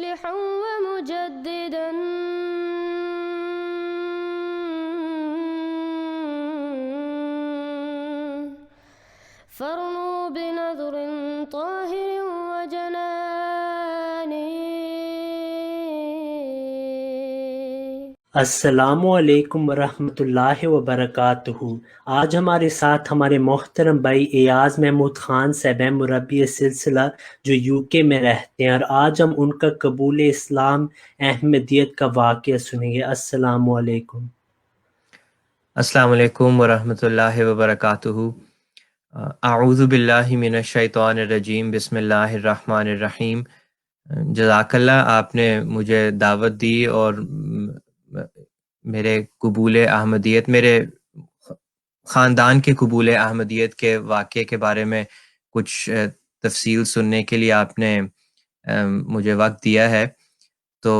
مصلحا ومجددا فارنوا بنظر طاهر وجنان. السلام علیکم ورحمۃ اللہ وبرکاتہ۔ آج ہمارے ساتھ ہمارے محترم بھائی ایاز محمود خان صاحب ہیں، مربی سلسلہ جو یو کے میں رہتے ہیں، اور آج ہم ان کا قبول اسلام احمدیت کا واقعہ سنیں گے۔ السلام علیکم۔ السلام علیکم ورحمۃ اللہ وبرکاتہ۔ اعوذ باللہ من الشیطان الرجیم، بسم اللہ الرحمن الرحیم۔ جزاک اللہ، آپ نے مجھے دعوت دی اور میرے قبول احمدیت، میرے خاندان کے قبول احمدیت کے واقعے کے بارے میں کچھ تفصیل سننے کے لیے آپ نے مجھے وقت دیا ہے، تو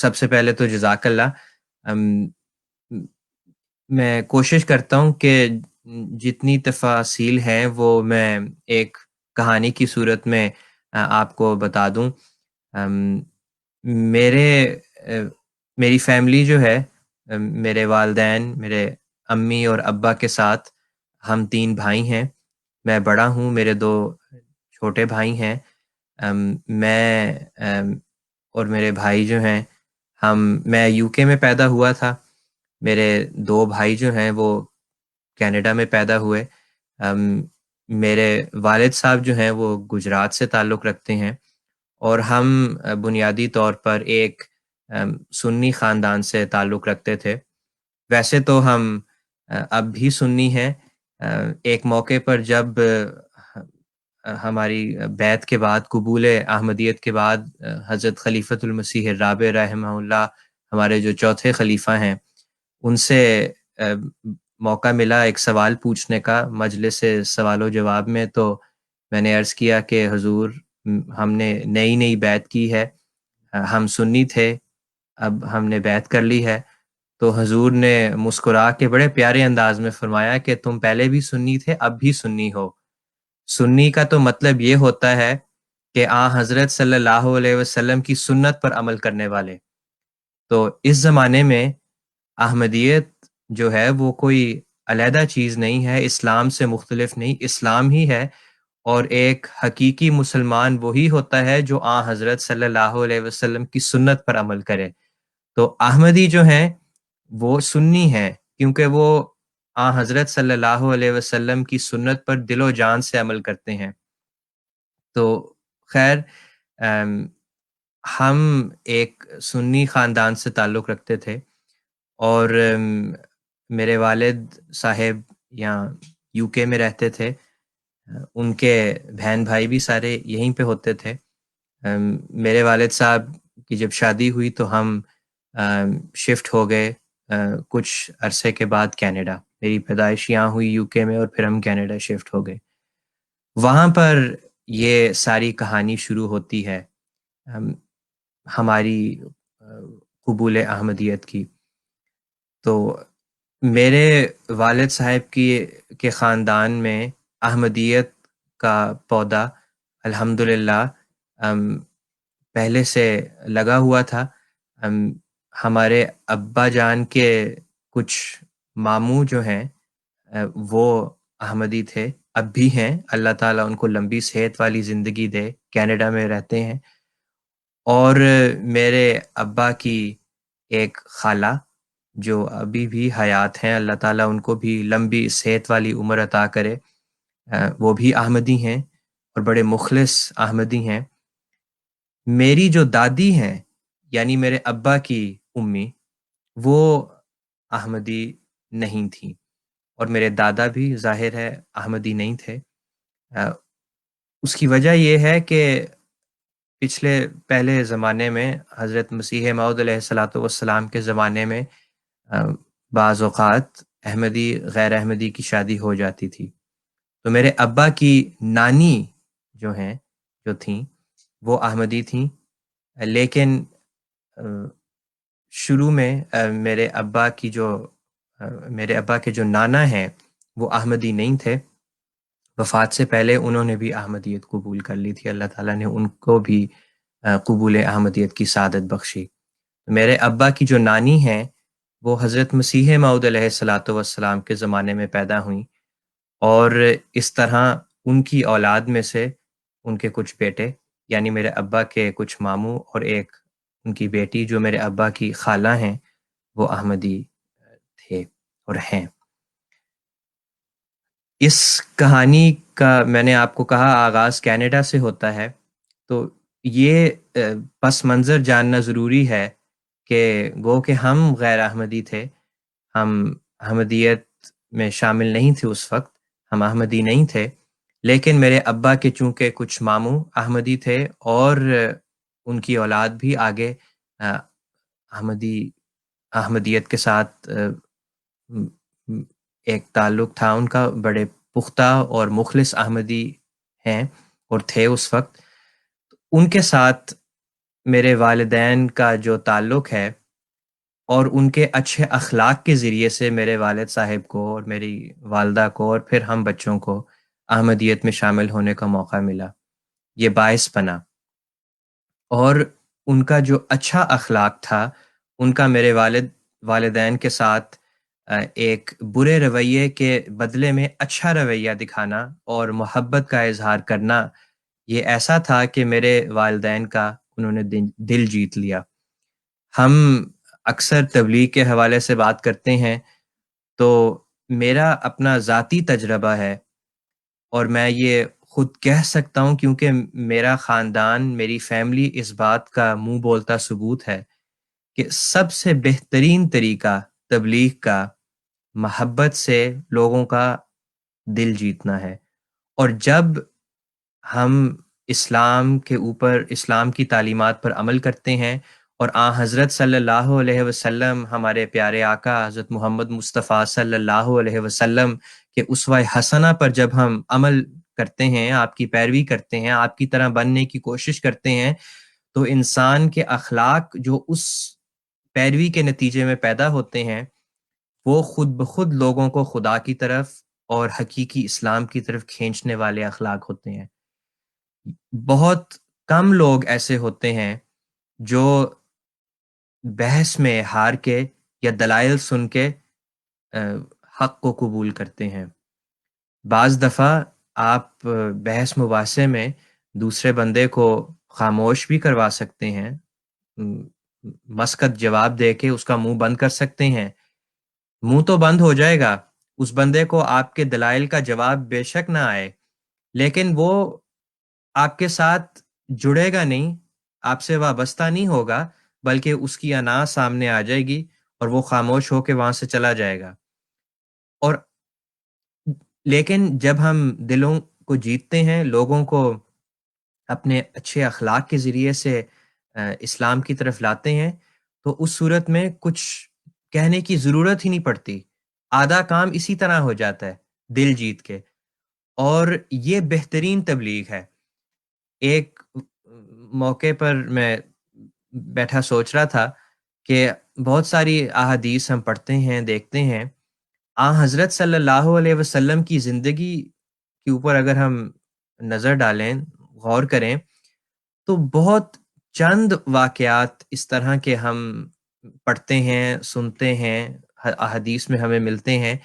سب سے پہلے تو جزاک اللہ۔ میں کوشش کرتا ہوں کہ جتنی تفاصیل ہیں وہ میں ایک کہانی کی صورت میں آپ کو بتا دوں۔ میری فیملی جو ہے، میرے والدین، میرے امی اور ابا کے ساتھ ہم 3 بھائی ہیں۔ میں بڑا ہوں، میرے 2 چھوٹے بھائی ہیں۔ میں اور میرے بھائی جو ہیں، میں یو کے میں پیدا ہوا تھا۔ میرے 2 بھائی جو ہیں وہ کینیڈا میں پیدا ہوئے۔ میرے والد صاحب جو ہیں وہ گجرات سے تعلق رکھتے ہیں، اور ہم بنیادی طور پر ایک سنی خاندان سے تعلق رکھتے تھے۔ ویسے تو ہم اب بھی سنی ہیں۔ ایک موقع پر جب ہماری بیعت کے بعد، قبول احمدیت کے بعد، حضرت خلیفۃ المسیح الرابع رحمہ اللہ، ہمارے جو چوتھے خلیفہ ہیں، ان سے موقع ملا ایک سوال پوچھنے کا مجلس سوال و جواب میں۔ تو میں نے عرض کیا کہ حضور، ہم نے نئی بیعت کی ہے، ہم سنی تھے، اب ہم نے بیعت کر لی ہے۔ تو حضور نے مسکرا کے بڑے پیارے انداز میں فرمایا کہ تم پہلے بھی سنی تھے، اب بھی سنی ہو۔ سنی کا تو مطلب یہ ہوتا ہے کہ حضرت صلی اللہ علیہ وسلم کی سنت پر عمل کرنے والے۔ تو اس زمانے میں احمدیت جو ہے وہ کوئی علیحدہ چیز نہیں ہے، اسلام سے مختلف نہیں، اسلام ہی ہے، اور ایک حقیقی مسلمان وہی ہوتا ہے جو حضرت صلی اللہ علیہ وسلم کی سنت پر عمل کرے۔ تو احمدی جو ہیں وہ سنی ہیں، کیونکہ وہ حضرت صلی اللہ علیہ وسلم کی سنت پر دل و جان سے عمل کرتے ہیں۔ تو خیر، ہم ایک سنی خاندان سے تعلق رکھتے تھے، اور میرے والد صاحب یہاں یو کے میں رہتے تھے۔ ان کے بہن بھائی بھی سارے یہیں پہ ہوتے تھے۔ میرے والد صاحب کی جب شادی ہوئی تو ہم شفٹ ہو گئے کچھ عرصے کے بعد کینیڈا۔ میری پیدائش یہاں ہوئی یو کے میں، اور پھر ہم کینیڈا شفٹ ہو گئے۔ وہاں پر یہ ساری کہانی شروع ہوتی ہے ہماری قبول احمدیت کی۔ تو میرے والد صاحب کے خاندان میں احمدیت کا پودا الحمدللہ پہلے سے لگا ہوا تھا۔ ہمارے ابا جان کے کچھ ماموں جو ہیں وہ احمدی تھے، اب بھی ہیں، اللہ تعالیٰ ان کو لمبی صحت والی زندگی دے، کینیڈا میں رہتے ہیں۔ اور میرے ابا کی ایک خالہ جو ابھی بھی حیات ہیں، اللہ تعالیٰ ان کو بھی لمبی صحت والی عمر عطا کرے، وہ بھی احمدی ہیں اور بڑے مخلص احمدی ہیں۔ میری جو دادی ہیں، یعنی میرے ابا کی امی، وہ احمدی نہیں تھیں، اور میرے دادا بھی ظاہر ہے احمدی نہیں تھے۔ اس کی وجہ یہ ہے کہ پہلے زمانے میں حضرت مسیح موعود علیہ الصلاۃ والسلام کے زمانے میں بعض اوقات احمدی غیر احمدی کی شادی ہو جاتی تھی۔ تو میرے ابا کی نانی جو تھیں وہ احمدی تھیں، لیکن شروع میں میرے ابا کے جو نانا ہیں وہ احمدی نہیں تھے۔ وفات سے پہلے انہوں نے بھی احمدیت قبول کر لی تھی، اللہ تعالیٰ نے ان کو بھی قبول احمدیت کی سعادت بخشی۔ میرے ابا کی جو نانی ہیں وہ حضرت مسیح موعود علیہ الصلاۃ والسلام کے زمانے میں پیدا ہوئیں، اور اس طرح ان کی اولاد میں سے ان کے کچھ بیٹے، یعنی میرے ابا کے کچھ ماموں اور ایک ان کی بیٹی جو میرے ابا کی خالہ ہیں، وہ احمدی تھے اور ہیں۔ اس کہانی کا میں نے آپ کو کہا آغاز کینیڈا سے ہوتا ہے، تو یہ پس منظر جاننا ضروری ہے کہ گو کہ ہم غیر احمدی تھے، ہم احمدیت میں شامل نہیں تھے اس وقت، ہم احمدی نہیں تھے، لیکن میرے ابا کے چونکہ کچھ ماموں احمدی تھے اور ان کی اولاد بھی آگے احمدیت کے ساتھ ایک تعلق تھا ان کا، بڑے پختہ اور مخلص احمدی ہیں اور تھے اس وقت۔ ان کے ساتھ میرے والدین کا جو تعلق ہے اور ان کے اچھے اخلاق کے ذریعے سے میرے والد صاحب کو اور میری والدہ کو اور پھر ہم بچوں کو احمدیت میں شامل ہونے کا موقع ملا، یہ باعث بنا۔ اور ان کا جو اچھا اخلاق تھا، ان کا میرے والدین کے ساتھ ایک برے رویے کے بدلے میں اچھا رویہ دکھانا اور محبت کا اظہار کرنا، یہ ایسا تھا کہ میرے والدین کا انہوں نے دل جیت لیا۔ ہم اکثر تبلیغ کے حوالے سے بات کرتے ہیں، تو میرا اپنا ذاتی تجربہ ہے اور میں یہ خود کہہ سکتا ہوں کیونکہ میرا خاندان، میری فیملی اس بات کا منہ بولتا ثبوت ہے کہ سب سے بہترین طریقہ تبلیغ کا محبت سے لوگوں کا دل جیتنا ہے۔ اور جب ہم اسلام کے اوپر، اسلام کی تعلیمات پر عمل کرتے ہیں اور حضرت صلی اللہ علیہ وسلم، ہمارے پیارے آقا حضرت محمد مصطفیٰ صلی اللہ علیہ وسلم کے اسوہ حسنہ پر جب ہم عمل کرتے ہیں، آپ کی پیروی کرتے ہیں، آپ کی طرح بننے کی کوشش کرتے ہیں، تو انسان کے اخلاق جو اس پیروی کے نتیجے میں پیدا ہوتے ہیں، وہ خود بخود لوگوں کو خدا کی طرف اور حقیقی اسلام کی طرف کھینچنے والے اخلاق ہوتے ہیں۔ بہت کم لوگ ایسے ہوتے ہیں جو بحث میں ہار کے یا دلائل سن کے حق کو قبول کرتے ہیں۔ بعض دفعہ آپ بحث مباحثے میں دوسرے بندے کو خاموش بھی کروا سکتے ہیں، مسکت جواب دے کے اس کا منہ بند کر سکتے ہیں۔ منہ تو بند ہو جائے گا، اس بندے کو آپ کے دلائل کا جواب بے شک نہ آئے، لیکن وہ آپ کے ساتھ جڑے گا نہیں، آپ سے وابستہ نہیں ہوگا، بلکہ اس کی انا سامنے آ جائے گی اور وہ خاموش ہو کے وہاں سے چلا جائے گا۔ اور لیکن جب ہم دلوں کو جیتتے ہیں، لوگوں کو اپنے اچھے اخلاق کے ذریعے سے اسلام کی طرف لاتے ہیں، تو اس صورت میں کچھ کہنے کی ضرورت ہی نہیں پڑتی، آدھا کام اسی طرح ہو جاتا ہے دل جیت کے۔ اور یہ بہترین تبلیغ ہے۔ ایک موقع پر میں بیٹھا سوچ رہا تھا کہ بہت ساری احادیث ہم پڑھتے ہیں، دیکھتے ہیں، حضرت صلی اللہ علیہ وسلم کی زندگی کے اوپر اگر ہم نظر ڈالیں، غور کریں، تو بہت چند واقعات اس طرح کے ہم پڑھتے ہیں، سنتے ہیں، احادیث میں ہمیں ملتے ہیں،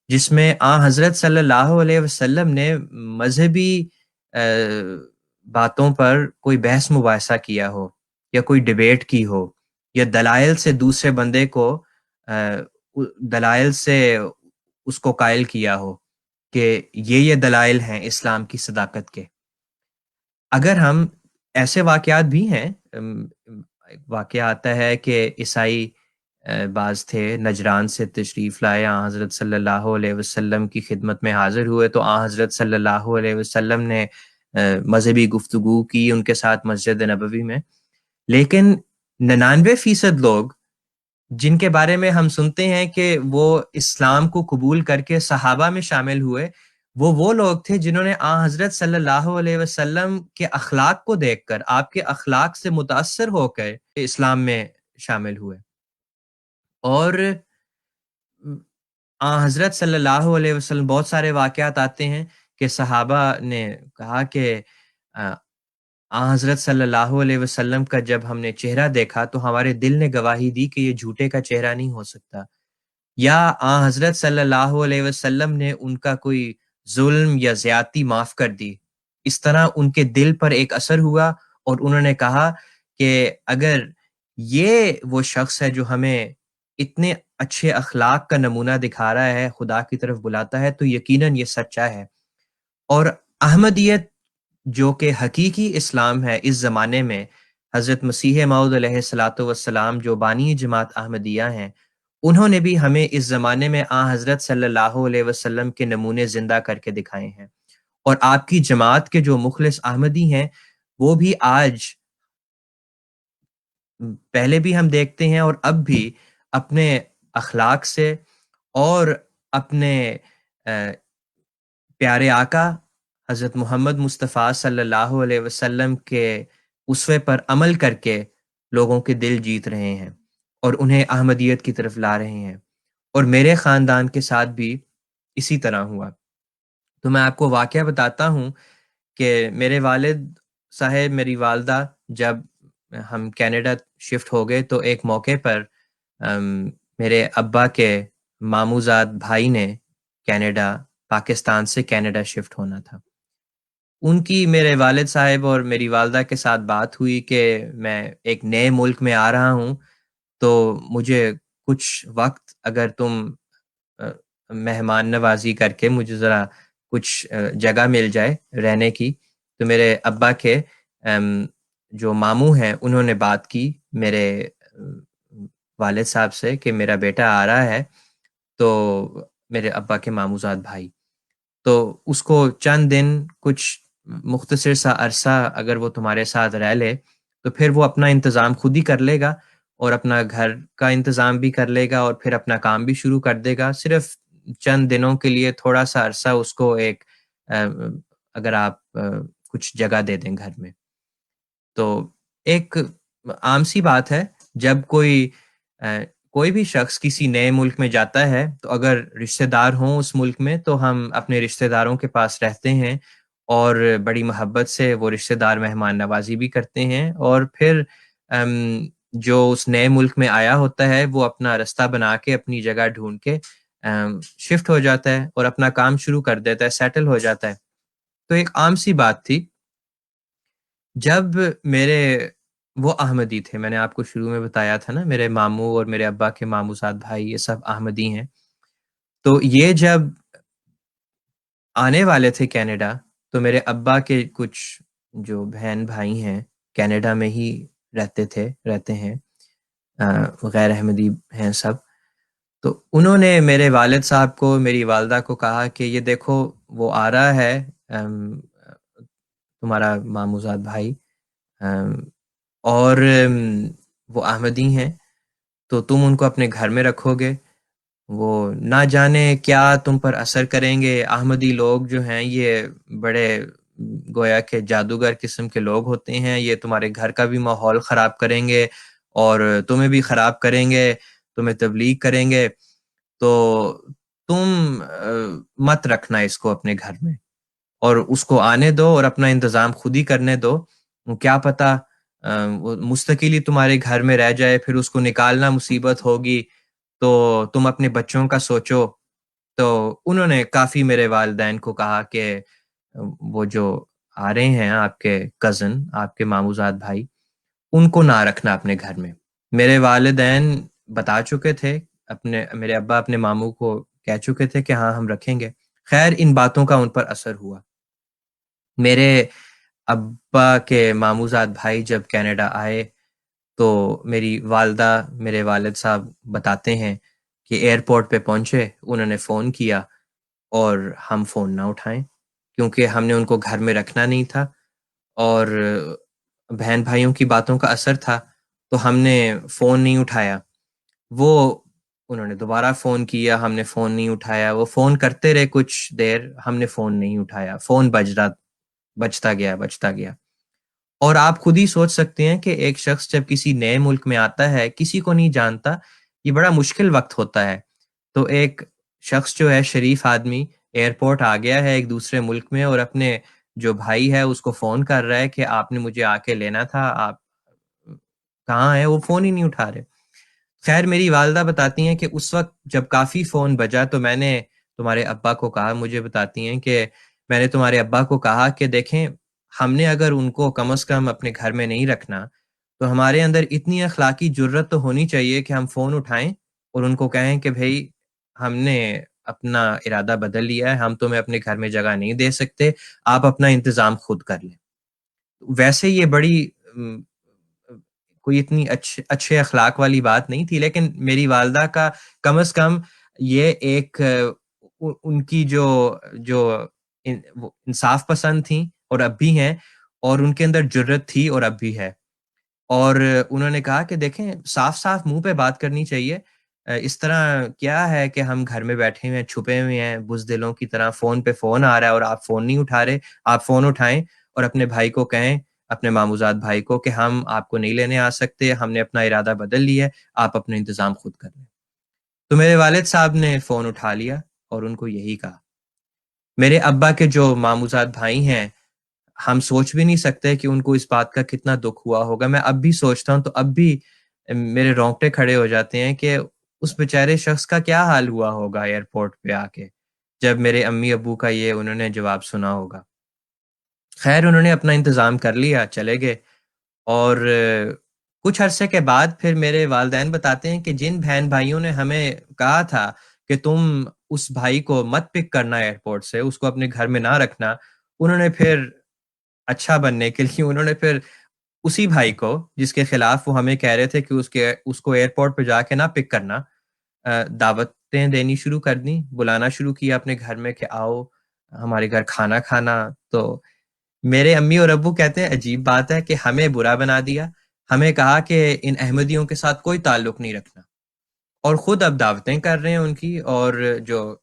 جس میں حضرت صلی اللہ علیہ وسلم نے مذہبی باتوں پر کوئی بحث مباحثہ کیا ہو یا کوئی ڈیبیٹ کی ہو، یا دلائل سے دوسرے بندے کو دلائل سے اس کو قائل کیا ہو کہ یہ دلائل ہیں اسلام کی صداقت کے۔ اگر ہم ایسے واقعات بھی ہیں، واقعہ آتا ہے کہ عیسائی بعض تھے نجران سے تشریف لائے، حضرت صلی اللہ علیہ وسلم کی خدمت میں حاضر ہوئے، تو حضرت صلی اللہ علیہ وسلم نے مذہبی گفتگو کی ان کے ساتھ مسجد نبوی میں۔ لیکن 99% لوگ جن کے بارے میں ہم سنتے ہیں کہ وہ اسلام کو قبول کر کے صحابہ میں شامل ہوئے، وہ لوگ تھے جنہوں نے حضرت صلی اللہ علیہ وسلم کے اخلاق کو دیکھ کر، آپ کے اخلاق سے متاثر ہو کر اسلام میں شامل ہوئے۔ اور حضرت صلی اللہ علیہ وسلم، بہت سارے واقعات آتے ہیں کہ صحابہ نے کہا کہ حضرت صلی اللہ علیہ وسلم کا جب ہم نے چہرہ دیکھا تو ہمارے دل نے گواہی دی کہ یہ جھوٹے کا چہرہ نہیں ہو سکتا، یا حضرت صلی اللہ علیہ وسلم نے ان کا کوئی ظلم یا زیادتی معاف کر دی۔ اس طرح ان کے دل پر ایک اثر ہوا اور انہوں نے کہا کہ اگر یہ وہ شخص ہے جو ہمیں اتنے اچھے اخلاق کا نمونہ دکھا رہا ہے، خدا کی طرف بلاتا ہے، تو یقیناً یہ سچا ہے۔ اور احمدیت جو کہ حقیقی اسلام ہے اس زمانے میں، حضرت مسیح موعود علیہ الصلاۃ والسلام جو بانی جماعت احمدیہ ہیں، انہوں نے بھی ہمیں اس زمانے میں حضرت صلی اللہ علیہ وسلم کے نمونے زندہ کر کے دکھائے ہیں، اور آپ کی جماعت کے جو مخلص احمدی ہیں وہ بھی آج، پہلے بھی ہم دیکھتے ہیں اور اب بھی، اپنے اخلاق سے اور اپنے پیارے آقا حضرت محمد مصطفیٰ صلی اللہ علیہ وسلم کے اسوے پر عمل کر کے لوگوں کے دل جیت رہے ہیں اور انہیں احمدیت کی طرف لا رہے ہیں، اور میرے خاندان کے ساتھ بھی اسی طرح ہوا۔ تو میں آپ کو واقعہ بتاتا ہوں کہ میرے والد صاحب، میری والدہ، جب ہم کینیڈا شفٹ ہو گئے تو ایک موقع پر میرے ابا کے ماموزاد بھائی نے پاکستان سے کینیڈا شفٹ ہونا تھا۔ ان کی میرے والد صاحب اور میری والدہ کے ساتھ بات ہوئی کہ میں ایک نئے ملک میں آ رہا ہوں، تو مجھے کچھ وقت اگر تم مہمان نوازی کر کے مجھے ذرا کچھ جگہ مل جائے رہنے کی۔ تو میرے ابا کے جو ماموں ہیں انہوں نے بات کی میرے والد صاحب سے کہ میرا بیٹا آ رہا ہے، تو میرے ابا کے ماموزاد بھائی، تو اس کو چند دن، کچھ مختصر سا عرصہ اگر وہ تمہارے ساتھ رہ لے تو پھر وہ اپنا انتظام خود ہی کر لے گا، اور اپنا گھر کا انتظام بھی کر لے گا، اور پھر اپنا کام بھی شروع کر دے گا۔ صرف چند دنوں کے لیے تھوڑا سا عرصہ اس کو ایک اگر آپ کچھ جگہ دے دیں گھر میں، تو ایک عام سی بات ہے، جب کوئی بھی شخص کسی نئے ملک میں جاتا ہے تو اگر رشتہ دار ہوں اس ملک میں تو ہم اپنے رشتہ داروں کے پاس رہتے ہیں، اور بڑی محبت سے وہ رشتہ دار مہمان نوازی بھی کرتے ہیں، اور پھر جو اس نئے ملک میں آیا ہوتا ہے وہ اپنا رستہ بنا کے اپنی جگہ ڈھونڈ کے شفٹ ہو جاتا ہے اور اپنا کام شروع کر دیتا ہے، سیٹل ہو جاتا ہے۔ تو ایک عام سی بات تھی، جب وہ احمدی تھے، میں نے آپ کو شروع میں بتایا تھا نا، میرے ماموں اور میرے ابا کے ماموں ساتھ بھائی یہ سب احمدی ہیں، تو یہ جب آنے والے تھے کینیڈا تو میرے ابا کے کچھ جو بہن بھائی ہیں کینیڈا میں ہی رہتے ہیں، غیر احمدی ہیں سب، تو انہوں نے میرے والد صاحب کو، میری والدہ کو کہا کہ یہ دیکھو وہ آ رہا ہے تمہارا ماموزاد بھائی، اور وہ احمدی ہیں، تو تم ان کو اپنے گھر میں رکھو گے، وہ نہ جانے کیا تم پر اثر کریں گے۔ احمدی لوگ جو ہیں یہ بڑے گویا کہ جادوگر قسم کے لوگ ہوتے ہیں، یہ تمہارے گھر کا بھی ماحول خراب کریں گے اور تمہیں بھی خراب کریں گے، تمہیں تبلیغ کریں گے، تو تم مت رکھنا اس کو اپنے گھر میں، اور اس کو آنے دو اور اپنا انتظام خود ہی کرنے دو، کیا پتہ وہ مستقلی تمہارے گھر میں رہ جائے، پھر اس کو نکالنا مصیبت ہوگی، تو تم اپنے بچوں کا سوچو۔ تو انہوں نے کافی میرے والدین کو کہا کہ وہ جو آ رہے ہیں آپ کے کزن، آپ کے ماموزاد بھائی، ان کو نہ رکھنا اپنے گھر میں۔ میرے والدین بتا چکے تھے، میرے ابا اپنے ماموں کو کہہ چکے تھے کہ ہاں ہم رکھیں گے۔ خیر ان باتوں کا ان پر اثر ہوا۔ میرے ابا کے ماموزاد بھائی جب کینیڈا آئے تو میری والدہ، میرے والد صاحب بتاتے ہیں کہ ایئرپورٹ پہ پہنچے، انہوں نے فون کیا اور ہم فون نہ اٹھائیں کیونکہ ہم نے ان کو گھر میں رکھنا نہیں تھا، اور بہن بھائیوں کی باتوں کا اثر تھا، تو ہم نے فون نہیں اٹھایا۔ انہوں نے دوبارہ فون کیا، ہم نے فون نہیں اٹھایا، وہ فون کرتے رہے کچھ دیر، ہم نے فون نہیں اٹھایا، فون بجتا گیا۔ اور آپ خود ہی سوچ سکتے ہیں کہ ایک شخص جب کسی نئے ملک میں آتا ہے، کسی کو نہیں جانتا، یہ بڑا مشکل وقت ہوتا ہے۔ تو ایک شخص جو ہے شریف آدمی ایئرپورٹ آ گیا ہے ایک دوسرے ملک میں، اور اپنے جو بھائی ہے اس کو فون کر رہا ہے کہ آپ نے مجھے آ کے لینا تھا، آپ کہاں ہیں؟ وہ فون ہی نہیں اٹھا رہے۔ خیر میری والدہ بتاتی ہیں کہ اس وقت جب کافی فون بجا تو میں نے تمہارے ابا کو کہا، مجھے بتاتی ہیں کہ میں نے تمہارے ابا کو کہا کہ دیکھیں ہم نے اگر ان کو کم از کم اپنے گھر میں نہیں رکھنا تو ہمارے اندر اتنی اخلاقی جرت تو ہونی چاہیے کہ ہم فون اٹھائیں اور ان کو کہیں کہ بھئی ہم نے اپنا ارادہ بدل لیا ہے، ہم تمہیں اپنے گھر میں جگہ نہیں دے سکتے، آپ اپنا انتظام خود کر لیں۔ ویسے یہ بڑی کوئی اتنی اچھے اخلاق والی بات نہیں تھی، لیکن میری والدہ کا کم از کم یہ ایک ان کی جو وہ انصاف پسند تھیں اور اب بھی ہیں، اور ان کے اندر جرت تھی اور اب بھی ہے، اور انہوں نے کہا کہ دیکھیں صاف صاف منہ پہ بات کرنی چاہیے، اس طرح کیا ہے کہ ہم گھر میں بیٹھے ہوئے ہیں، چھپے ہوئے ہیں بزدلوں کی طرح، فون پہ فون آ رہا ہے اور آپ فون نہیں اٹھا رہے، آپ فون اٹھائیں اور اپنے بھائی کو کہیں، اپنے ماموزاد بھائی کو کہ ہم آپ کو نہیں لینے آ سکتے، ہم نے اپنا ارادہ بدل لیا ہے، آپ اپنا انتظام خود کر لیں۔ تو میرے والد صاحب نے فون اٹھا لیا اور ان کو یہی کہا۔ میرے ابا کے جو ماموزاد بھائی ہیں، ہم سوچ بھی نہیں سکتے کہ ان کو اس بات کا کتنا دکھ ہوا ہوگا۔ میں اب بھی سوچتا ہوں تو اب بھی میرے رونگٹے کھڑے ہو جاتے ہیں کہ اس بیچارے شخص کا کیا حال ہوا ہوگا ایئرپورٹ پہ آ کے، جب میرے امی ابو کا یہ انہوں نے جواب سنا ہوگا۔ خیر انہوں نے اپنا انتظام کر لیا، چلے گئے، اور کچھ عرصے کے بعد پھر میرے والدین بتاتے ہیں کہ جن بہن بھائیوں نے ہمیں کہا تھا کہ تم اس بھائی کو مت پک کرنا ایئرپورٹ سے، اس کو اپنے گھر میں نہ رکھنا، انہوں نے پھر اچھا بننے کے لیے انہوں نے پھر اسی بھائی کو جس کے خلاف وہ ہمیں کہہ رہے تھے کہ اس کو ایئرپورٹ پہ جا کے نہ پک کرنا، دعوتیں دینی شروع کر دیں، بلانا شروع کیا اپنے گھر میں کہ آؤ ہمارے گھر کھانا کھانا۔ تو میرے امی اور ابو کہتے ہیں عجیب بات ہے کہ ہمیں برا بنا دیا، ہمیں کہا کہ ان احمدیوں کے ساتھ کوئی تعلق نہیں رکھنا، اور خود اب دعوتیں کر رہے ہیں ان کی، اور جو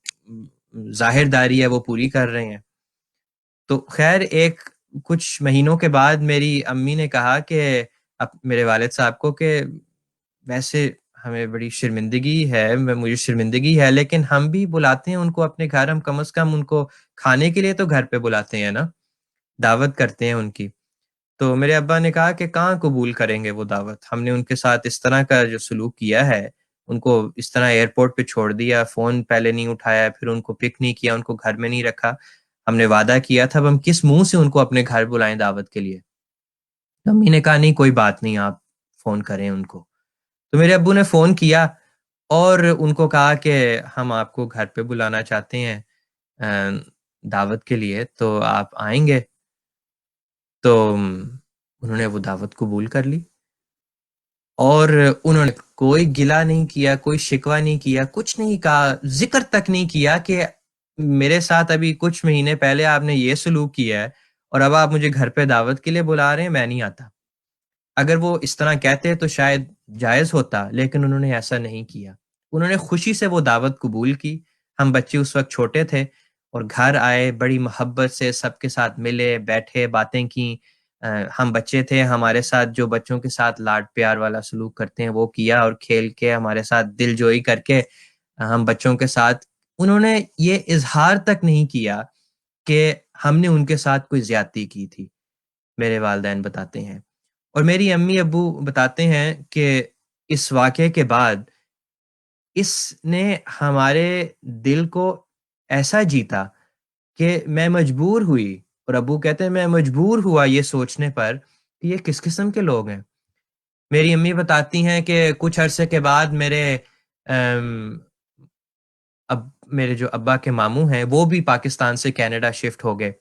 ظاہر داری ہے وہ پوری کر رہے ہیں۔ تو خیر ایک کچھ مہینوں کے بعد میری امی نے کہا کہ میرے والد صاحب کو کہ ویسے ہمیں بڑی شرمندگی ہے، مجھے شرمندگی ہے، لیکن ہم بھی بلاتے ہیں ان کو اپنے گھر، ہم کم از کم ان کو کھانے کے لیے تو گھر پہ بلاتے ہیں نا، دعوت کرتے ہیں ان کی۔ تو میرے ابا نے کہا کہ کہاں قبول کریں گے وہ دعوت، ہم نے ان کے ساتھ اس طرح کا جو سلوک کیا ہے، ان کو اس طرح ایئرپورٹ پہ چھوڑ دیا، فون پہلے نہیں اٹھایا، پھر ان کو پک نہیں کیا، ان کو گھر میں نہیں رکھا، ہم نے وعدہ کیا تھا، اب ہم کس منہ سے ان کو اپنے گھر بلائیں دعوت کے لیے؟ امی نے کہا نہیں کوئی بات نہیں، آپ فون کریں ان کو۔ تو میرے ابو نے فون کیا اور ان کو کہا کہ ہم آپ کو گھر پہ بلانا چاہتے ہیں دعوت کے لیے، تو آپ آئیں گے؟ تو انہوں نے وہ دعوت قبول کر لی، اور انہوں نے کوئی گلہ نہیں کیا، کوئی شکوہ نہیں کیا، کچھ نہیں کہا، ذکر تک نہیں کیا کہ میرے ساتھ ابھی کچھ مہینے پہلے آپ نے یہ سلوک کیا ہے اور اب آپ مجھے گھر پہ دعوت کے لیے بلا رہے ہیں، میں نہیں آتا۔ اگر وہ اس طرح کہتے تو شاید جائز ہوتا، لیکن انہوں نے ایسا نہیں کیا، انہوں نے خوشی سے وہ دعوت قبول کی۔ ہم بچے اس وقت چھوٹے تھے اور گھر آئے، بڑی محبت سے سب کے ساتھ ملے، بیٹھے، باتیں کیں، ہم بچے تھے، ہمارے ساتھ جو بچوں کے ساتھ لاڈ پیار والا سلوک کرتے ہیں وہ کیا، اور کھیل کے ہمارے ساتھ دل جوئی کر کے ہم بچوں کے ساتھ، انہوں نے یہ اظہار تک نہیں کیا کہ ہم نے ان کے ساتھ کوئی زیادتی کی تھی، میرے والدین بتاتے ہیں۔ اور میری امی ابو بتاتے ہیں کہ اس واقعے کے بعد اس نے ہمارے دل کو ایسا جیتا کہ میں مجبور ہوئی، اور ابو کہتے ہیں میں مجبور ہوا یہ سوچنے پر کہ یہ کس قسم کے لوگ ہیں۔ میری امی بتاتی ہیں کہ کچھ عرصے کے بعد میرے جو ابا کے ماموں ہیں وہ بھی پاکستان سے کینیڈا شفٹ ہو گئے۔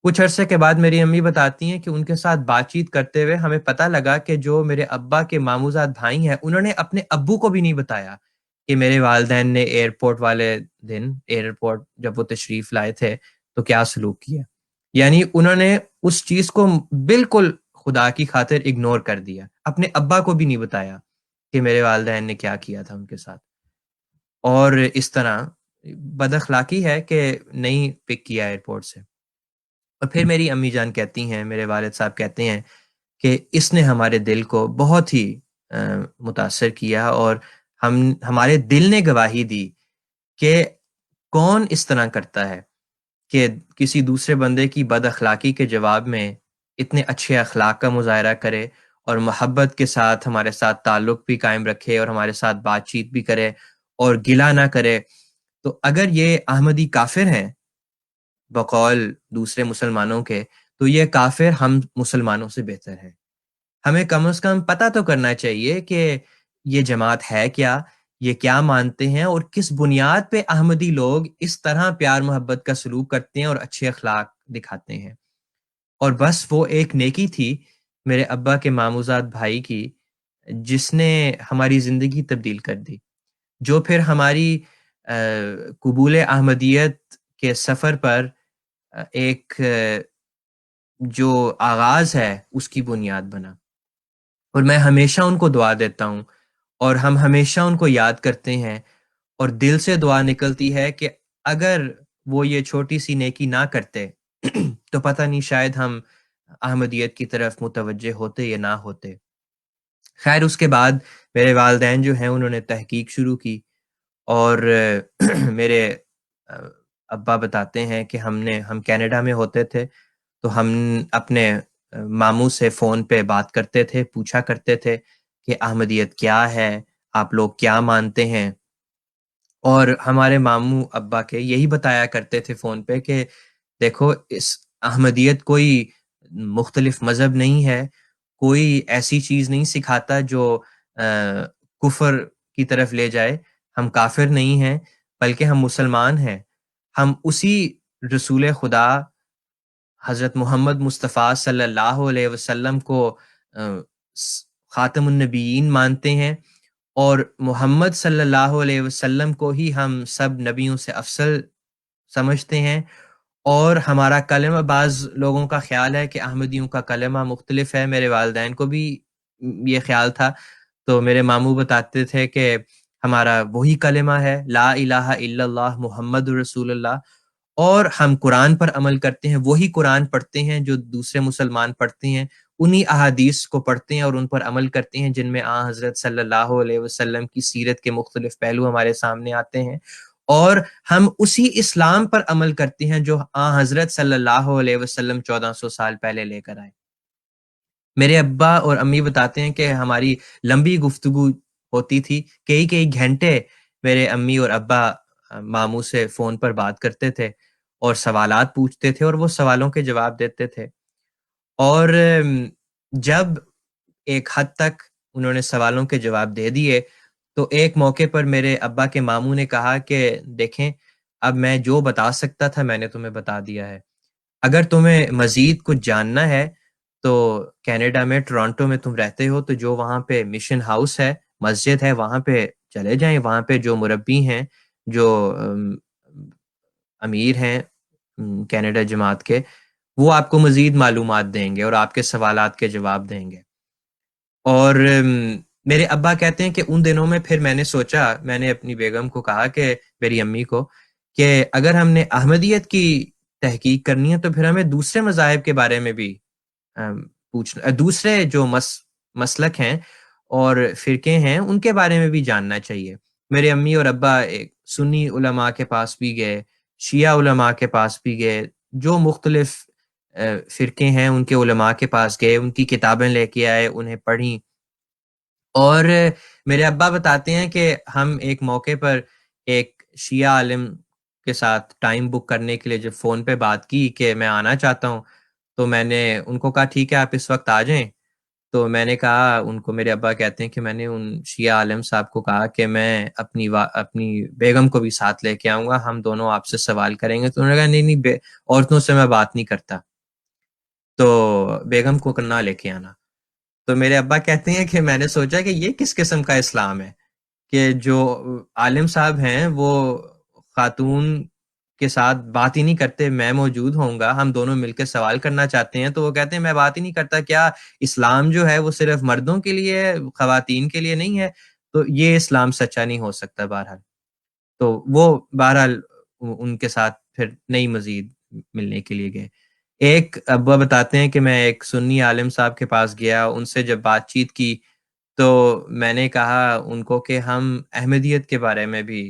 کچھ عرصے کے بعد میری امی بتاتی ہیں کہ ان کے ساتھ بات چیت کرتے ہوئے ہمیں پتہ لگا کہ جو میرے ابا کے ماموزاد بھائی ہیں انہوں نے اپنے ابو کو بھی نہیں بتایا کہ میرے والدین نے ایئرپورٹ والے دن، ایئرپورٹ جب وہ تشریف لائے تھے تو کیا سلوک کیا، یعنی انہوں نے اس چیز کو بالکل خدا کی خاطر اگنور کر دیا، اپنے ابا کو بھی نہیں بتایا کہ میرے والدین نے کیا کیا تھا ان کے ساتھ، اور اس طرح بد اخلاقی ہے کہ نہیں پک کیا ایئرپورٹ سے۔ اور پھر میری امی جان کہتی ہیں، میرے والد صاحب کہتے ہیں کہ اس نے ہمارے دل کو بہت ہی متاثر کیا، اور ہمارے دل نے گواہی دی کہ کون اس طرح کرتا ہے کہ کسی دوسرے بندے کی بد اخلاقی کے جواب میں اتنے اچھے اخلاق کا مظاہرہ کرے اور محبت کے ساتھ ہمارے ساتھ تعلق بھی قائم رکھے اور ہمارے ساتھ بات چیت بھی کرے اور گلہ نہ کرے. تو اگر یہ احمدی کافر ہیں بقول دوسرے مسلمانوں کے، تو یہ کافر ہم مسلمانوں سے بہتر ہے. ہمیں کم از کم پتہ تو کرنا چاہیے کہ یہ جماعت ہے کیا، یہ کیا مانتے ہیں اور کس بنیاد پہ احمدی لوگ اس طرح پیار محبت کا سلوک کرتے ہیں اور اچھے اخلاق دکھاتے ہیں. اور بس وہ ایک نیکی تھی میرے ابا کے ماموزاد بھائی کی جس نے ہماری زندگی تبدیل کر دی، جو پھر ہماری قبول احمدیت کے سفر پر ایک جو آغاز ہے اس کی بنیاد بنا. اور میں ہمیشہ ان کو دعا دیتا ہوں اور ہم ہمیشہ ان کو یاد کرتے ہیں اور دل سے دعا نکلتی ہے کہ اگر وہ یہ چھوٹی سی نیکی نہ کرتے تو پتہ نہیں شاید ہم احمدیت کی طرف متوجہ ہوتے یا نہ ہوتے. خیر اس کے بعد میرے والدین جو ہیں انہوں نے تحقیق شروع کی اور میرے ابا بتاتے ہیں کہ ہم کینیڈا میں ہوتے تھے تو ہم اپنے ماموں سے فون پہ بات کرتے تھے، پوچھا کرتے تھے کہ احمدیت کیا ہے، آپ لوگ کیا مانتے ہیں. اور ہمارے ماموں ابا کے یہی بتایا کرتے تھے فون پہ کہ دیکھو اس احمدیت کوئی مختلف مذہب نہیں ہے، کوئی ایسی چیز نہیں سکھاتا جو کفر کی طرف لے جائے. ہم کافر نہیں ہیں بلکہ ہم مسلمان ہیں. ہم اسی رسول خدا حضرت محمد مصطفیٰ صلی اللہ علیہ وسلم کو خاتم النبیین مانتے ہیں اور محمد صلی اللہ علیہ وسلم کو ہی ہم سب نبیوں سے افضل سمجھتے ہیں. اور ہمارا کلمہ، بعض لوگوں کا خیال ہے کہ احمدیوں کا کلمہ مختلف ہے، میرے والدین کو بھی یہ خیال تھا، تو میرے ماموں بتاتے تھے کہ ہمارا وہی کلمہ ہے لا الہ الا اللہ محمد رسول اللہ. اور ہم قرآن پر عمل کرتے ہیں، وہی قرآن پڑھتے ہیں جو دوسرے مسلمان پڑھتے ہیں، انہی احادیث کو پڑھتے ہیں اور ان پر عمل کرتے ہیں جن میں حضرت صلی اللہ علیہ وسلم کی سیرت کے مختلف پہلو ہمارے سامنے آتے ہیں. اور ہم اسی اسلام پر عمل کرتے ہیں جو حضرت صلی اللہ علیہ وسلم 1400 سال پہلے لے کر آئے. میرے ابا اور امی بتاتے ہیں کہ ہماری لمبی گفتگو ہوتی تھی، کئی گھنٹے میرے امی اور ابا ماموں سے فون پر بات کرتے تھے اور سوالات پوچھتے تھے اور وہ سوالوں کے جواب دیتے تھے. اور جب ایک حد تک انہوں نے سوالوں کے جواب دے دیے تو ایک موقع پر میرے ابا کے ماموں نے کہا کہ دیکھیں اب میں جو بتا سکتا تھا میں نے تمہیں بتا دیا ہے، اگر تمہیں مزید کچھ جاننا ہے تو کینیڈا میں ٹورانٹو میں تم رہتے ہو تو جو وہاں پہ مشن ہاؤس ہے، مسجد ہے، وہاں پہ چلے جائیں. وہاں پہ جو مربی ہیں، جو امیر ہیں کینیڈا جماعت کے، وہ آپ کو مزید معلومات دیں گے اور آپ کے سوالات کے جواب دیں گے. اور میرے ابا کہتے ہیں کہ ان دنوں میں پھر میں نے سوچا، میں نے اپنی بیگم کو کہا کہ میری امی کو کہ اگر ہم نے احمدیت کی تحقیق کرنی ہے تو پھر ہمیں دوسرے مذاہب کے بارے میں بھی پوچھنا، دوسرے جو مسلک ہیں اور فرقے ہیں ان کے بارے میں بھی جاننا چاہیے. میرے امی اور ابا ایک سنی علماء کے پاس بھی گئے، شیعہ علماء کے پاس بھی گئے، جو مختلف فرقے ہیں ان کے علماء کے پاس گئے، ان کی کتابیں لے کے آئے، انہیں پڑھیں. اور میرے ابا بتاتے ہیں کہ ہم ایک موقع پر ایک شیعہ عالم کے ساتھ ٹائم بک کرنے کے لیے جب فون پہ بات کی کہ میں آنا چاہتا ہوں، تو میں نے ان کو کہا ٹھیک ہے آپ اس وقت آ جائیں. تو میں نے کہا ان کو، میرے ابا کہتے ہیں کہ میں نے ان شیعہ عالم صاحب کو کہا کہ میں اپنی بیگم کو بھی ساتھ لے کے آؤں گا، ہم دونوں آپ سے سوال کریں گے. تو انہوں نے کہا نہیں عورتوں سے میں بات نہیں کرتا، تو بیگم کو نہ لے کے آنا. تو میرے ابا کہتے ہیں کہ میں نے سوچا کہ یہ کس قسم کا اسلام ہے کہ جو عالم صاحب ہیں وہ خاتون کے ساتھ بات ہی نہیں کرتے، میں موجود ہوں گا، ہم دونوں مل کے سوال کرنا چاہتے ہیں تو وہ کہتے ہیں میں بات ہی نہیں کرتا. کیا اسلام جو ہے وہ صرف مردوں کے لیے ہے، خواتین کے لیے نہیں ہے؟ تو یہ اسلام سچا نہیں ہو سکتا. بہرحال تو وہ بہرحال ان کے ساتھ پھر نہیں مزید ملنے کے لیے گئے. ایک ابا بتاتے ہیں کہ میں ایک سنی عالم صاحب کے پاس گیا، ان سے جب بات چیت کی تو میں نے کہا ان کو کہ ہم احمدیت کے بارے میں بھی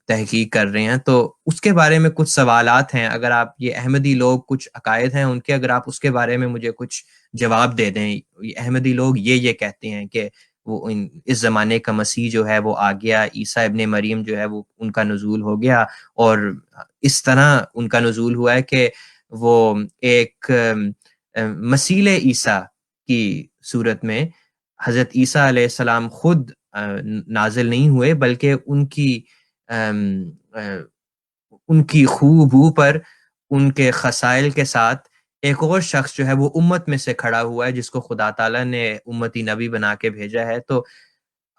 تحقیق کر رہے ہیں، تو اس کے بارے میں کچھ سوالات ہیں. اگر آپ یہ احمدی لوگ کچھ عقائد ہیں ان کے، اگر آپ اس کے بارے میں مجھے کچھ جواب دے دیں. احمدی لوگ یہ کہتے ہیں کہ وہ اس زمانے کا مسیح جو ہے وہ آ گیا، عیسیٰ ابن مریم جو ہے وہ ان کا نزول ہو گیا، اور اس طرح ان کا نزول ہوا ہے کہ وہ ایک مثیل عیسیٰ کی صورت میں حضرت عیسیٰ علیہ السلام خود نازل نہیں ہوئے، بلکہ ان کی خوبو پر ان کے خصائل کے ساتھ ایک اور شخص جو ہے وہ امت میں سے کھڑا ہوا ہے، جس کو خدا تعالیٰ نے امتی نبی بنا کے بھیجا ہے. تو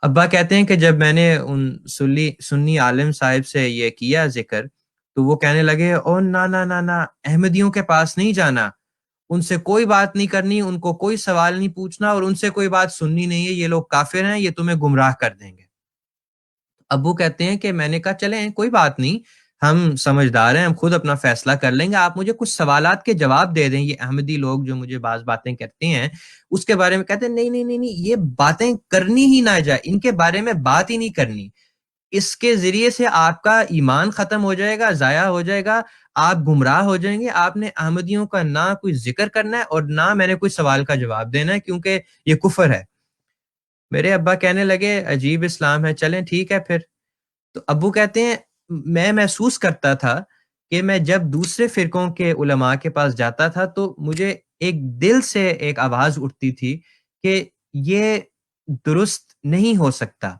ابا کہتے ہیں کہ جب میں نے ان سنی عالم صاحب سے یہ کیا ذکر، تو وہ کہنے لگے او نا نا نا نا، احمدیوں کے پاس نہیں جانا، ان سے کوئی بات نہیں کرنی، ان کو کوئی سوال نہیں پوچھنا، اور ان سے کوئی بات سننی نہیں ہے، یہ لوگ کافر ہیں، یہ تمہیں گمراہ کر دیں گے. ابو کہتے ہیں کہ میں نے کہا چلیں کوئی بات نہیں، ہم سمجھدار ہیں، ہم خود اپنا فیصلہ کر لیں گے، آپ مجھے کچھ سوالات کے جواب دے دیں. یہ احمدی لوگ جو مجھے بعض باتیں کرتے ہیں اس کے بارے میں کہتے ہیں نہیں نہیں نہیں نہیں، یہ باتیں کرنی ہی نہ جائے، ان کے بارے میں بات ہی نہیں کرنی، اس کے ذریعے سے آپ کا ایمان ختم ہو جائے گا، ضائع ہو جائے گا، آپ گمراہ ہو جائیں گے. آپ نے احمدیوں کا نہ کوئی ذکر کرنا ہے اور نہ میں نے کوئی سوال کا جواب دینا ہے، کیونکہ یہ کفر ہے. میرے ابا کہنے لگے عجیب اسلام ہے، چلیں ٹھیک ہے پھر. تو ابو کہتے ہیں میں محسوس کرتا تھا کہ میں جب دوسرے فرقوں کے علماء کے پاس جاتا تھا تو مجھے ایک دل سے ایک آواز اٹھتی تھی کہ یہ درست نہیں ہو سکتا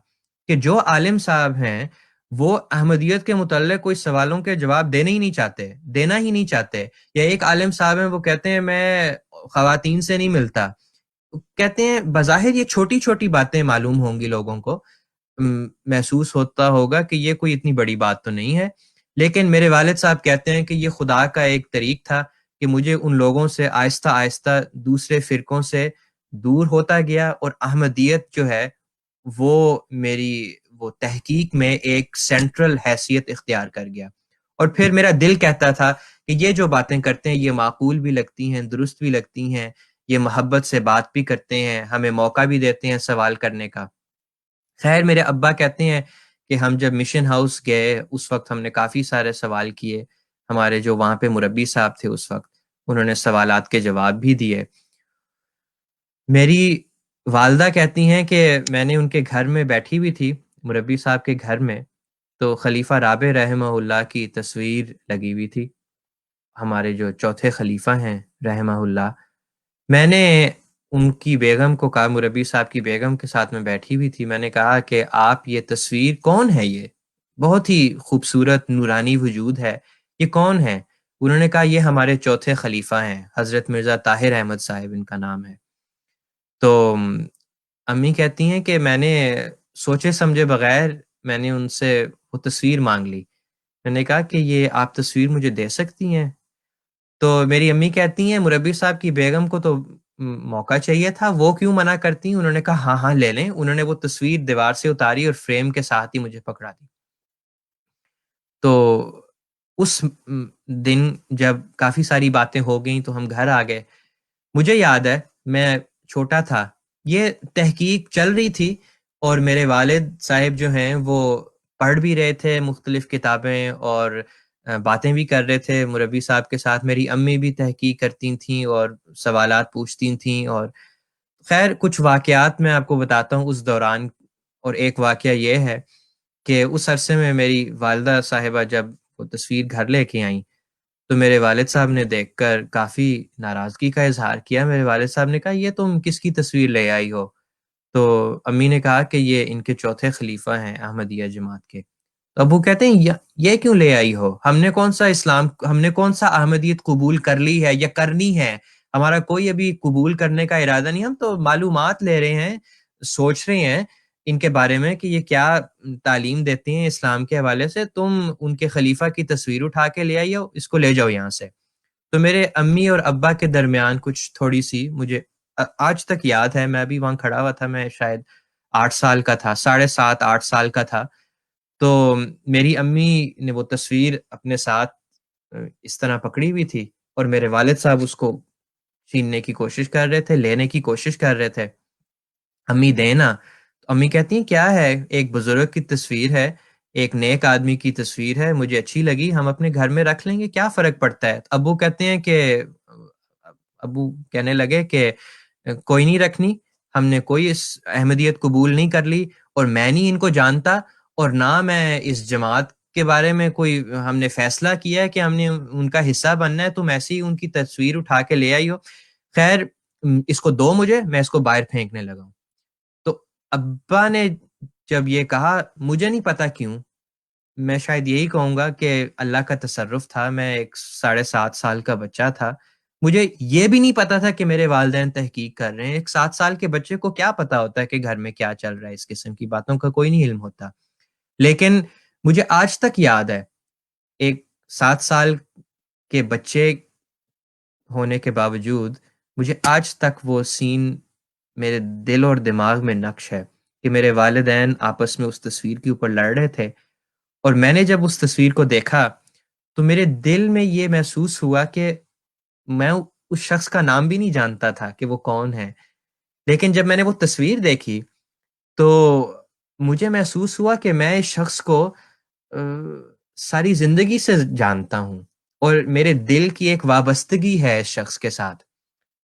کہ جو عالم صاحب ہیں وہ احمدیت کے متعلق کوئی سوالوں کے جواب دینا ہی نہیں چاہتے. یا ایک عالم صاحب ہیں وہ کہتے ہیں میں خواتین سے نہیں ملتا. کہتے ہیں بظاہر یہ چھوٹی چھوٹی باتیں معلوم ہوں گی لوگوں کو، محسوس ہوتا ہوگا کہ یہ کوئی اتنی بڑی بات تو نہیں ہے، لیکن میرے والد صاحب کہتے ہیں کہ یہ خدا کا ایک طریق تھا کہ مجھے ان لوگوں سے آہستہ آہستہ دوسرے فرقوں سے دور ہوتا گیا، اور احمدیت جو ہے وہ میری وہ تحقیق میں ایک سینٹرل حیثیت اختیار کر گیا. اور پھر میرا دل کہتا تھا کہ یہ جو باتیں کرتے ہیں یہ معقول بھی لگتی ہیں، درست بھی لگتی ہیں، یہ محبت سے بات بھی کرتے ہیں، ہمیں موقع بھی دیتے ہیں سوال کرنے کا. خیر میرے ابا کہتے ہیں کہ ہم جب مشن ہاؤس گئے اس وقت ہم نے کافی سارے سوال کیے. ہمارے جو وہاں پہ مربی صاحب تھے اس وقت، انہوں نے سوالات کے جواب بھی دیے. میری والدہ کہتی ہیں کہ میں نے ان کے گھر میں بیٹھی ہوئی تھی، مربی صاحب کے گھر میں، تو خلیفہ رابع رحمہ اللہ کی تصویر لگی ہوئی تھی، ہمارے جو چوتھے خلیفہ ہیں رحمہ اللہ. میں نے ان کی بیگم کو کہا، مربی صاحب کی بیگم کے ساتھ میں بیٹھی ہوئی تھی، میں نے کہا کہ آپ یہ تصویر کون ہے؟ یہ بہت ہی خوبصورت نورانی وجود ہے، یہ کون ہے؟ انہوں نے کہا یہ ہمارے چوتھے خلیفہ ہیں، حضرت مرزا طاہر احمد صاحب ان کا نام ہے. تو امی کہتی ہیں کہ میں نے سوچے سمجھے بغیر میں نے ان سے وہ تصویر مانگ لی. میں نے کہا کہ یہ آپ تصویر مجھے دے سکتی ہیں؟ تو میری امی کہتی ہیں مربی صاحب کی بیگم کو تو موقع چاہیے تھا، وہ کیوں منع کرتی ہیں؟ انہوں نے کہا ہاں ہاں لے لیں. انہوں نے وہ تصویر دیوار سے اتاری اور فریم کے ساتھ ہی مجھے پکڑا دی. تو اس دن جب کافی ساری باتیں ہو گئیں تو ہم گھر آ گئے. مجھے یاد ہے میں چھوٹا تھا، یہ تحقیق چل رہی تھی، اور میرے والد صاحب جو ہیں وہ پڑھ بھی رہے تھے مختلف کتابیں اور باتیں بھی کر رہے تھے مربی صاحب کے ساتھ. میری امی بھی تحقیق کرتی تھیں اور سوالات پوچھتی تھیں. اور خیر کچھ واقعات میں آپ کو بتاتا ہوں اس دوران. اور ایک واقعہ یہ ہے کہ اس عرصے میں میری والدہ صاحبہ جب وہ تصویر گھر لے کے آئیں تو میرے والد صاحب نے دیکھ کر کافی ناراضگی کا اظہار کیا. میرے والد صاحب نے کہا یہ تم کس کی تصویر لے آئی ہو؟ تو امی نے کہا کہ یہ ان کے چوتھے خلیفہ ہیں احمدیہ جماعت کے. تو ابو کہتے ہیں یہ کیوں لے آئی ہو؟ ہم نے کون سا احمدیت قبول کر لی ہے یا کرنی ہے؟ ہمارا کوئی ابھی قبول کرنے کا ارادہ نہیں، ہم تو معلومات لے رہے ہیں، سوچ رہے ہیں ان کے بارے میں کہ یہ کیا تعلیم دیتے ہیں اسلام کے حوالے سے. تم ان کے خلیفہ کی تصویر اٹھا کے لے آئی ہو، اس کو لے جاؤ یہاں سے. تو میرے امی اور ابا کے درمیان کچھ تھوڑی سی، مجھے آج تک یاد ہے، میں بھی وہاں کھڑا ہوا تھا، میں شاید 8 سال کا تھا، 7.5 8 سال کا تھا. تو میری امی نے وہ تصویر اپنے ساتھ اس طرح پکڑی ہوئی تھی، اور میرے والد صاحب اس کو چھیننے کی کوشش کر رہے تھے، لینے کی کوشش کر رہے تھے. امی دینا، تو امی کہتی ہیں کیا ہے؟ ایک بزرگ کی تصویر ہے، ایک نیک آدمی کی تصویر ہے، مجھے اچھی لگی، ہم اپنے گھر میں رکھ لیں گے، کیا فرق پڑتا ہے؟ ابو کہتے ہیں کہ ابو کہنے لگے کہ کوئی نہیں رکھنی، ہم نے کوئی اس احمدیت قبول نہیں کر لی، اور میں نہیں ان کو جانتا، اور نہ میں اس جماعت کے بارے میں کوئی ہم نے فیصلہ کیا ہے کہ ہم نے ان کا حصہ بننا ہے، تم ایسے ہی ان کی تصویر اٹھا کے لے آئی ہو، خیر اس کو دو مجھے، میں اس کو باہر پھینکنے لگا ہوں۔ تو ابا نے جب یہ کہا، مجھے نہیں پتا کیوں، میں شاید یہی کہوں گا کہ اللہ کا تصرف تھا، میں ایک 7.5 سال کا بچہ تھا، مجھے یہ بھی نہیں پتا تھا کہ میرے والدین تحقیق کر رہے ہیں۔ ایک 7 سال کے بچے کو کیا پتا ہوتا ہے کہ گھر میں کیا چل رہا ہے، اس قسم کی باتوں کا کوئی نہیں علم ہوتا۔ لیکن مجھے آج تک یاد ہے، ایک 7 سال کے بچے ہونے کے باوجود مجھے آج تک وہ سین میرے دل اور دماغ میں نقش ہے کہ میرے والدین آپس میں اس تصویر کے اوپر لڑ رہے تھے، اور میں نے جب اس تصویر کو دیکھا تو میرے دل میں یہ محسوس ہوا کہ میں اس شخص کا نام بھی نہیں جانتا تھا کہ وہ کون ہے، لیکن جب میں نے وہ تصویر دیکھی تو مجھے محسوس ہوا کہ میں اس شخص کو آ، ساری زندگی سے جانتا ہوں، اور میرے دل کی ایک وابستگی ہے اس شخص کے ساتھ۔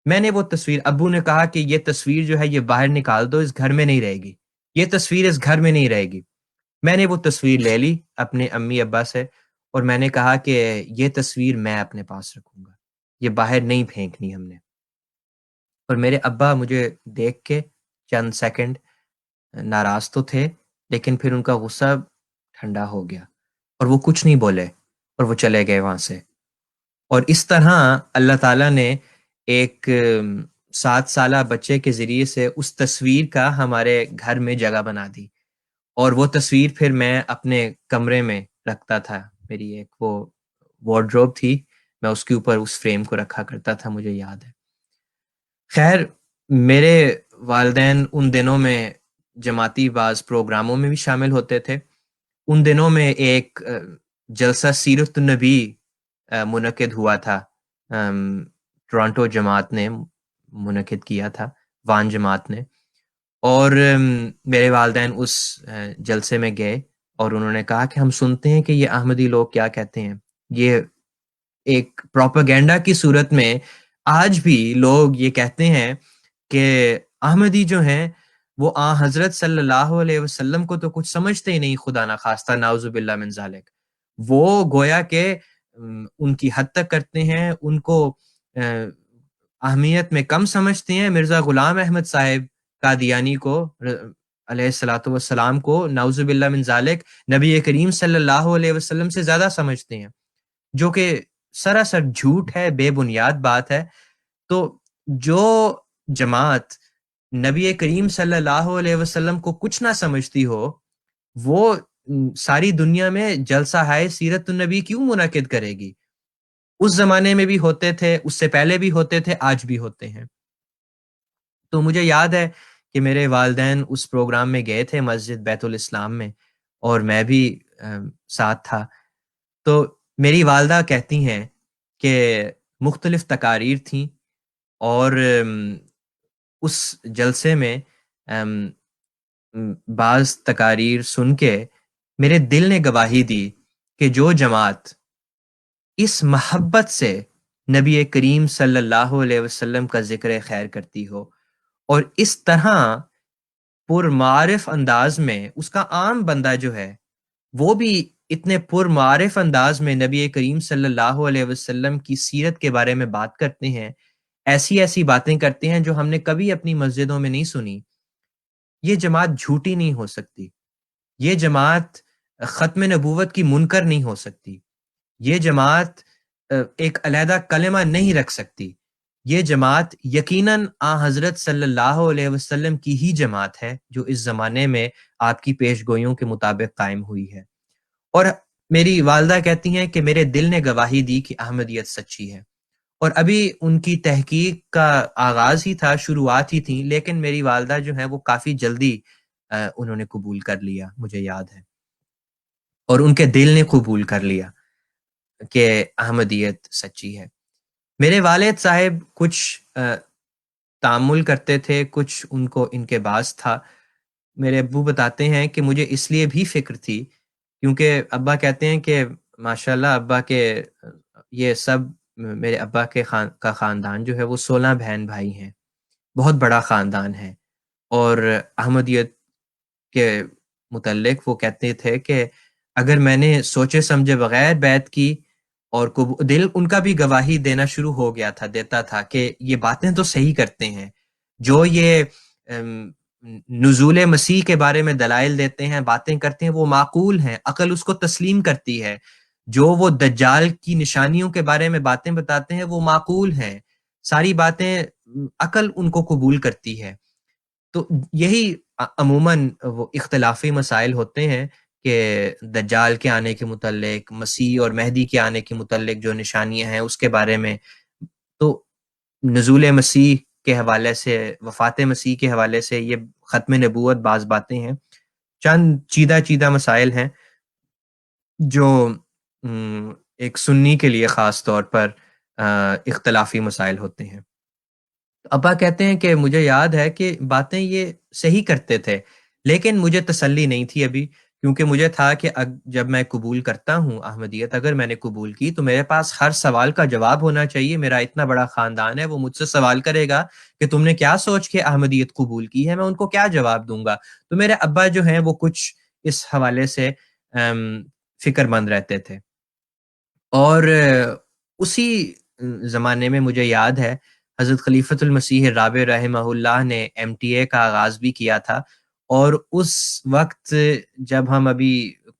میں نے وہ تصویر، ابو نے کہا کہ یہ تصویر جو ہے یہ باہر نکال دو، اس گھر میں نہیں رہے گی، یہ تصویر اس گھر میں نہیں رہے گی۔ میں نے وہ تصویر لے لی اپنے امی ابا سے، اور میں نے کہا کہ یہ تصویر میں اپنے پاس رکھوں گا، یہ باہر نہیں پھینکنی ہم نے۔ اور میرے ابا مجھے دیکھ کے چند سیکنڈ ناراض تو تھے، لیکن پھر ان کا غصہ ٹھنڈا ہو گیا، اور وہ کچھ نہیں بولے، اور وہ چلے گئے وہاں سے۔ اور اس طرح اللہ تعالیٰ نے ایک 7 سالہ بچے کے ذریعے سے اس تصویر کا ہمارے گھر میں جگہ بنا دی، اور وہ تصویر پھر میں اپنے کمرے میں رکھتا تھا، میری ایک وہ وارڈروب تھی، میں اس کے اوپر اس فریم کو رکھا کرتا تھا، مجھے یاد ہے۔ خیر، میرے والدین ان دنوں میں جماعتی بعض پروگراموں میں بھی شامل ہوتے تھے۔ ان دنوں میں ایک جلسہ سیرت النبی منعقد ہوا تھا، ٹورانٹو جماعت نے منعقد کیا تھا، وان جماعت نے، اور میرے والدین اس جلسے میں گئے، اور انہوں نے کہا کہ ہم سنتے ہیں کہ یہ احمدی لوگ کیا کہتے ہیں۔ یہ ایک پروپیگنڈا کی صورت میں آج بھی لوگ یہ کہتے ہیں کہ احمدی جو ہیں وہ حضرت صلی اللہ علیہ وسلم کو تو کچھ سمجھتے ہی نہیں، خدا نہ خواستہ، نعوذ باللہ من ذالک۔ وہ گویا کہ ان کی حد تک کرتے ہیں، ان کو اہمیت میں کم سمجھتے ہیں، مرزا غلام احمد صاحب قادیانی کو علیہ الصلوۃ والسلام کو نعوذ باللہ من ذالک نبی کریم صلی اللہ علیہ وسلم سے زیادہ سمجھتے ہیں، جو کہ سراسر جھوٹ ہے، بے بنیاد بات ہے۔ تو جو جماعت نبی کریم صلی اللہ علیہ وسلم کو کچھ نہ سمجھتی ہو، وہ ساری دنیا میں جلسہ ہائے سیرت النبی کیوں منعقد کرے گی؟ اس زمانے میں بھی ہوتے تھے، اس سے پہلے بھی ہوتے تھے، آج بھی ہوتے ہیں۔ تو مجھے یاد ہے کہ میرے والدین اس پروگرام میں گئے تھے مسجد بیت الاسلام میں، اور میں بھی ساتھ تھا۔ تو میری والدہ کہتی ہیں کہ مختلف تقاریر تھیں، اور اس جلسے میں بعض تقاریر سن کے میرے دل نے گواہی دی کہ جو جماعت اس محبت سے نبی کریم صلی اللہ علیہ وسلم کا ذکر خیر کرتی ہو، اور اس طرح پرمعارف انداز میں اس کا عام بندہ جو ہے وہ بھی اتنے پرمعارف انداز میں نبی کریم صلی اللہ علیہ وسلم کی سیرت کے بارے میں بات کرتے ہیں، ایسی ایسی باتیں کرتے ہیں جو ہم نے کبھی اپنی مسجدوں میں نہیں سنی، یہ جماعت جھوٹی نہیں ہو سکتی، یہ جماعت ختم نبوت کی منکر نہیں ہو سکتی، یہ جماعت ایک علیحدہ کلمہ نہیں رکھ سکتی، یہ جماعت یقیناً حضرت صلی اللہ علیہ وسلم کی ہی جماعت ہے جو اس زمانے میں آپ کی پیش گوئیوں کے مطابق قائم ہوئی ہے۔ اور میری والدہ کہتی ہیں کہ میرے دل نے گواہی دی کہ احمدیت سچی ہے، اور ابھی ان کی تحقیق کا آغاز ہی تھا، شروعات ہی تھی، لیکن میری والدہ جو ہے وہ کافی جلدی انہوں نے قبول کر لیا، مجھے یاد ہے، اور ان کے دل نے قبول کر لیا کہ احمدیت سچی ہے۔ میرے والد صاحب کچھ تامل کرتے تھے، کچھ ان کو ان کے باز تھا۔ میرے ابو بتاتے ہیں کہ مجھے اس لیے بھی فکر تھی کیونکہ ابا کہتے ہیں کہ ماشاءاللہ ابا کے یہ سب میرے ابا کے کا خاندان جو ہے وہ 16 بہن بھائی ہیں، بہت بڑا خاندان ہے۔ اور احمدیت کے متعلق وہ کہتے تھے کہ اگر میں نے سوچے سمجھے بغیر بیعت کی اور دل ان کا بھی گواہی دینا شروع ہو گیا تھا، دیتا تھا کہ یہ باتیں تو صحیح کرتے ہیں، جو یہ نزول مسیح کے بارے میں دلائل دیتے ہیں، باتیں کرتے ہیں، وہ معقول ہیں، عقل اس کو تسلیم کرتی ہے، جو وہ دجال کی نشانیوں کے بارے میں باتیں بتاتے ہیں وہ معقول ہیں، ساری باتیں عقل ان کو قبول کرتی ہے۔ تو یہی عموماً وہ اختلافی مسائل ہوتے ہیں کہ دجال کے آنے کے متعلق، مسیح اور مہدی کے آنے کے متعلق جو نشانیاں ہیں اس کے بارے میں۔ تو نزول مسیح کے حوالے سے، وفات مسیح کے حوالے سے، یہ ختم نبوت بعض باتیں ہیں، چند چیدہ چیدہ مسائل ہیں جو ایک سنی کے لیے خاص طور پر اختلافی مسائل ہوتے ہیں۔ ابا کہتے ہیں کہ مجھے یاد ہے کہ باتیں یہ صحیح کرتے تھے، لیکن مجھے تسلی نہیں تھی ابھی، کیونکہ مجھے تھا کہ جب میں قبول کرتا ہوں احمدیت، اگر میں نے قبول کی تو میرے پاس ہر سوال کا جواب ہونا چاہیے۔ میرا اتنا بڑا خاندان ہے، وہ مجھ سے سوال کرے گا کہ تم نے کیا سوچ کے احمدیت قبول کی ہے، میں ان کو کیا جواب دوں گا؟ تو میرے ابا جو ہیں وہ کچھ اس حوالے سے فکر مند رہتے تھے۔ اور اسی زمانے میں مجھے یاد ہے حضرت خلیفۃ المسیح الرابع رحمہ اللہ نے MTA کا آغاز بھی کیا تھا، اور اس وقت جب ہم ابھی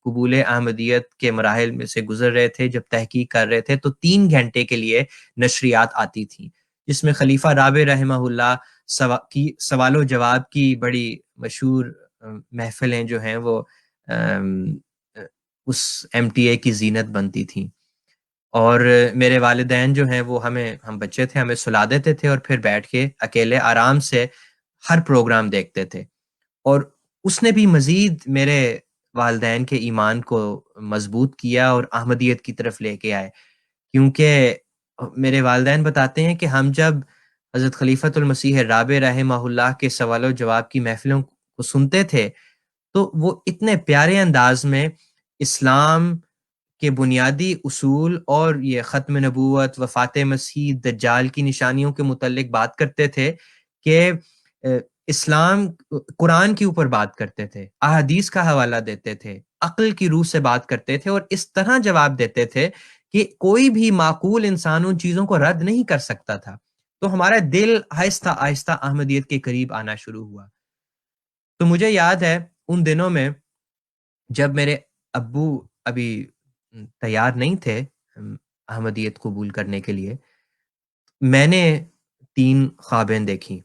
قبول احمدیت کے مراحل میں سے گزر رہے تھے، جب تحقیق کر رہے تھے، تو 3 گھنٹے کے لیے نشریات آتی تھیں جس میں خلیفہ رابع رحمہ اللہ کی سوال و جواب کی بڑی مشہور محفلیں جو ہیں وہ اس MTA کی زینت بنتی تھیں۔ اور میرے والدین جو ہیں وہ ہم بچے تھے، ہمیں سلا دیتے تھے اور پھر بیٹھ کے اکیلے آرام سے ہر پروگرام دیکھتے تھے۔ اور اس نے بھی مزید میرے والدین کے ایمان کو مضبوط کیا اور احمدیت کی طرف لے کے آئے، کیونکہ میرے والدین بتاتے ہیں کہ ہم جب حضرت خلیفۃ المسیح الرابع رحمہ اللہ کے سوال و جواب کی محفلوں کو سنتے تھے تو وہ اتنے پیارے انداز میں اسلام کے بنیادی اصول اور یہ ختم نبوت، وفات مسیح، دجال کی نشانیوں کے متعلق بات کرتے تھے کہ اسلام قرآن کے اوپر بات کرتے تھے، احادیث کا حوالہ دیتے تھے، عقل کی روح سے بات کرتے تھے اور اس طرح جواب دیتے تھے کہ کوئی بھی معقول انسان ان چیزوں کو رد نہیں کر سکتا تھا۔ تو ہمارا دل آہستہ آہستہ احمدیت کے قریب آنا شروع ہوا۔ تو مجھے یاد ہے ان دنوں میں جب میرے ابو ابھی تیار نہیں تھے احمدیت قبول کرنے کے لیے، میں نے 3 خوابیں دیکھی۔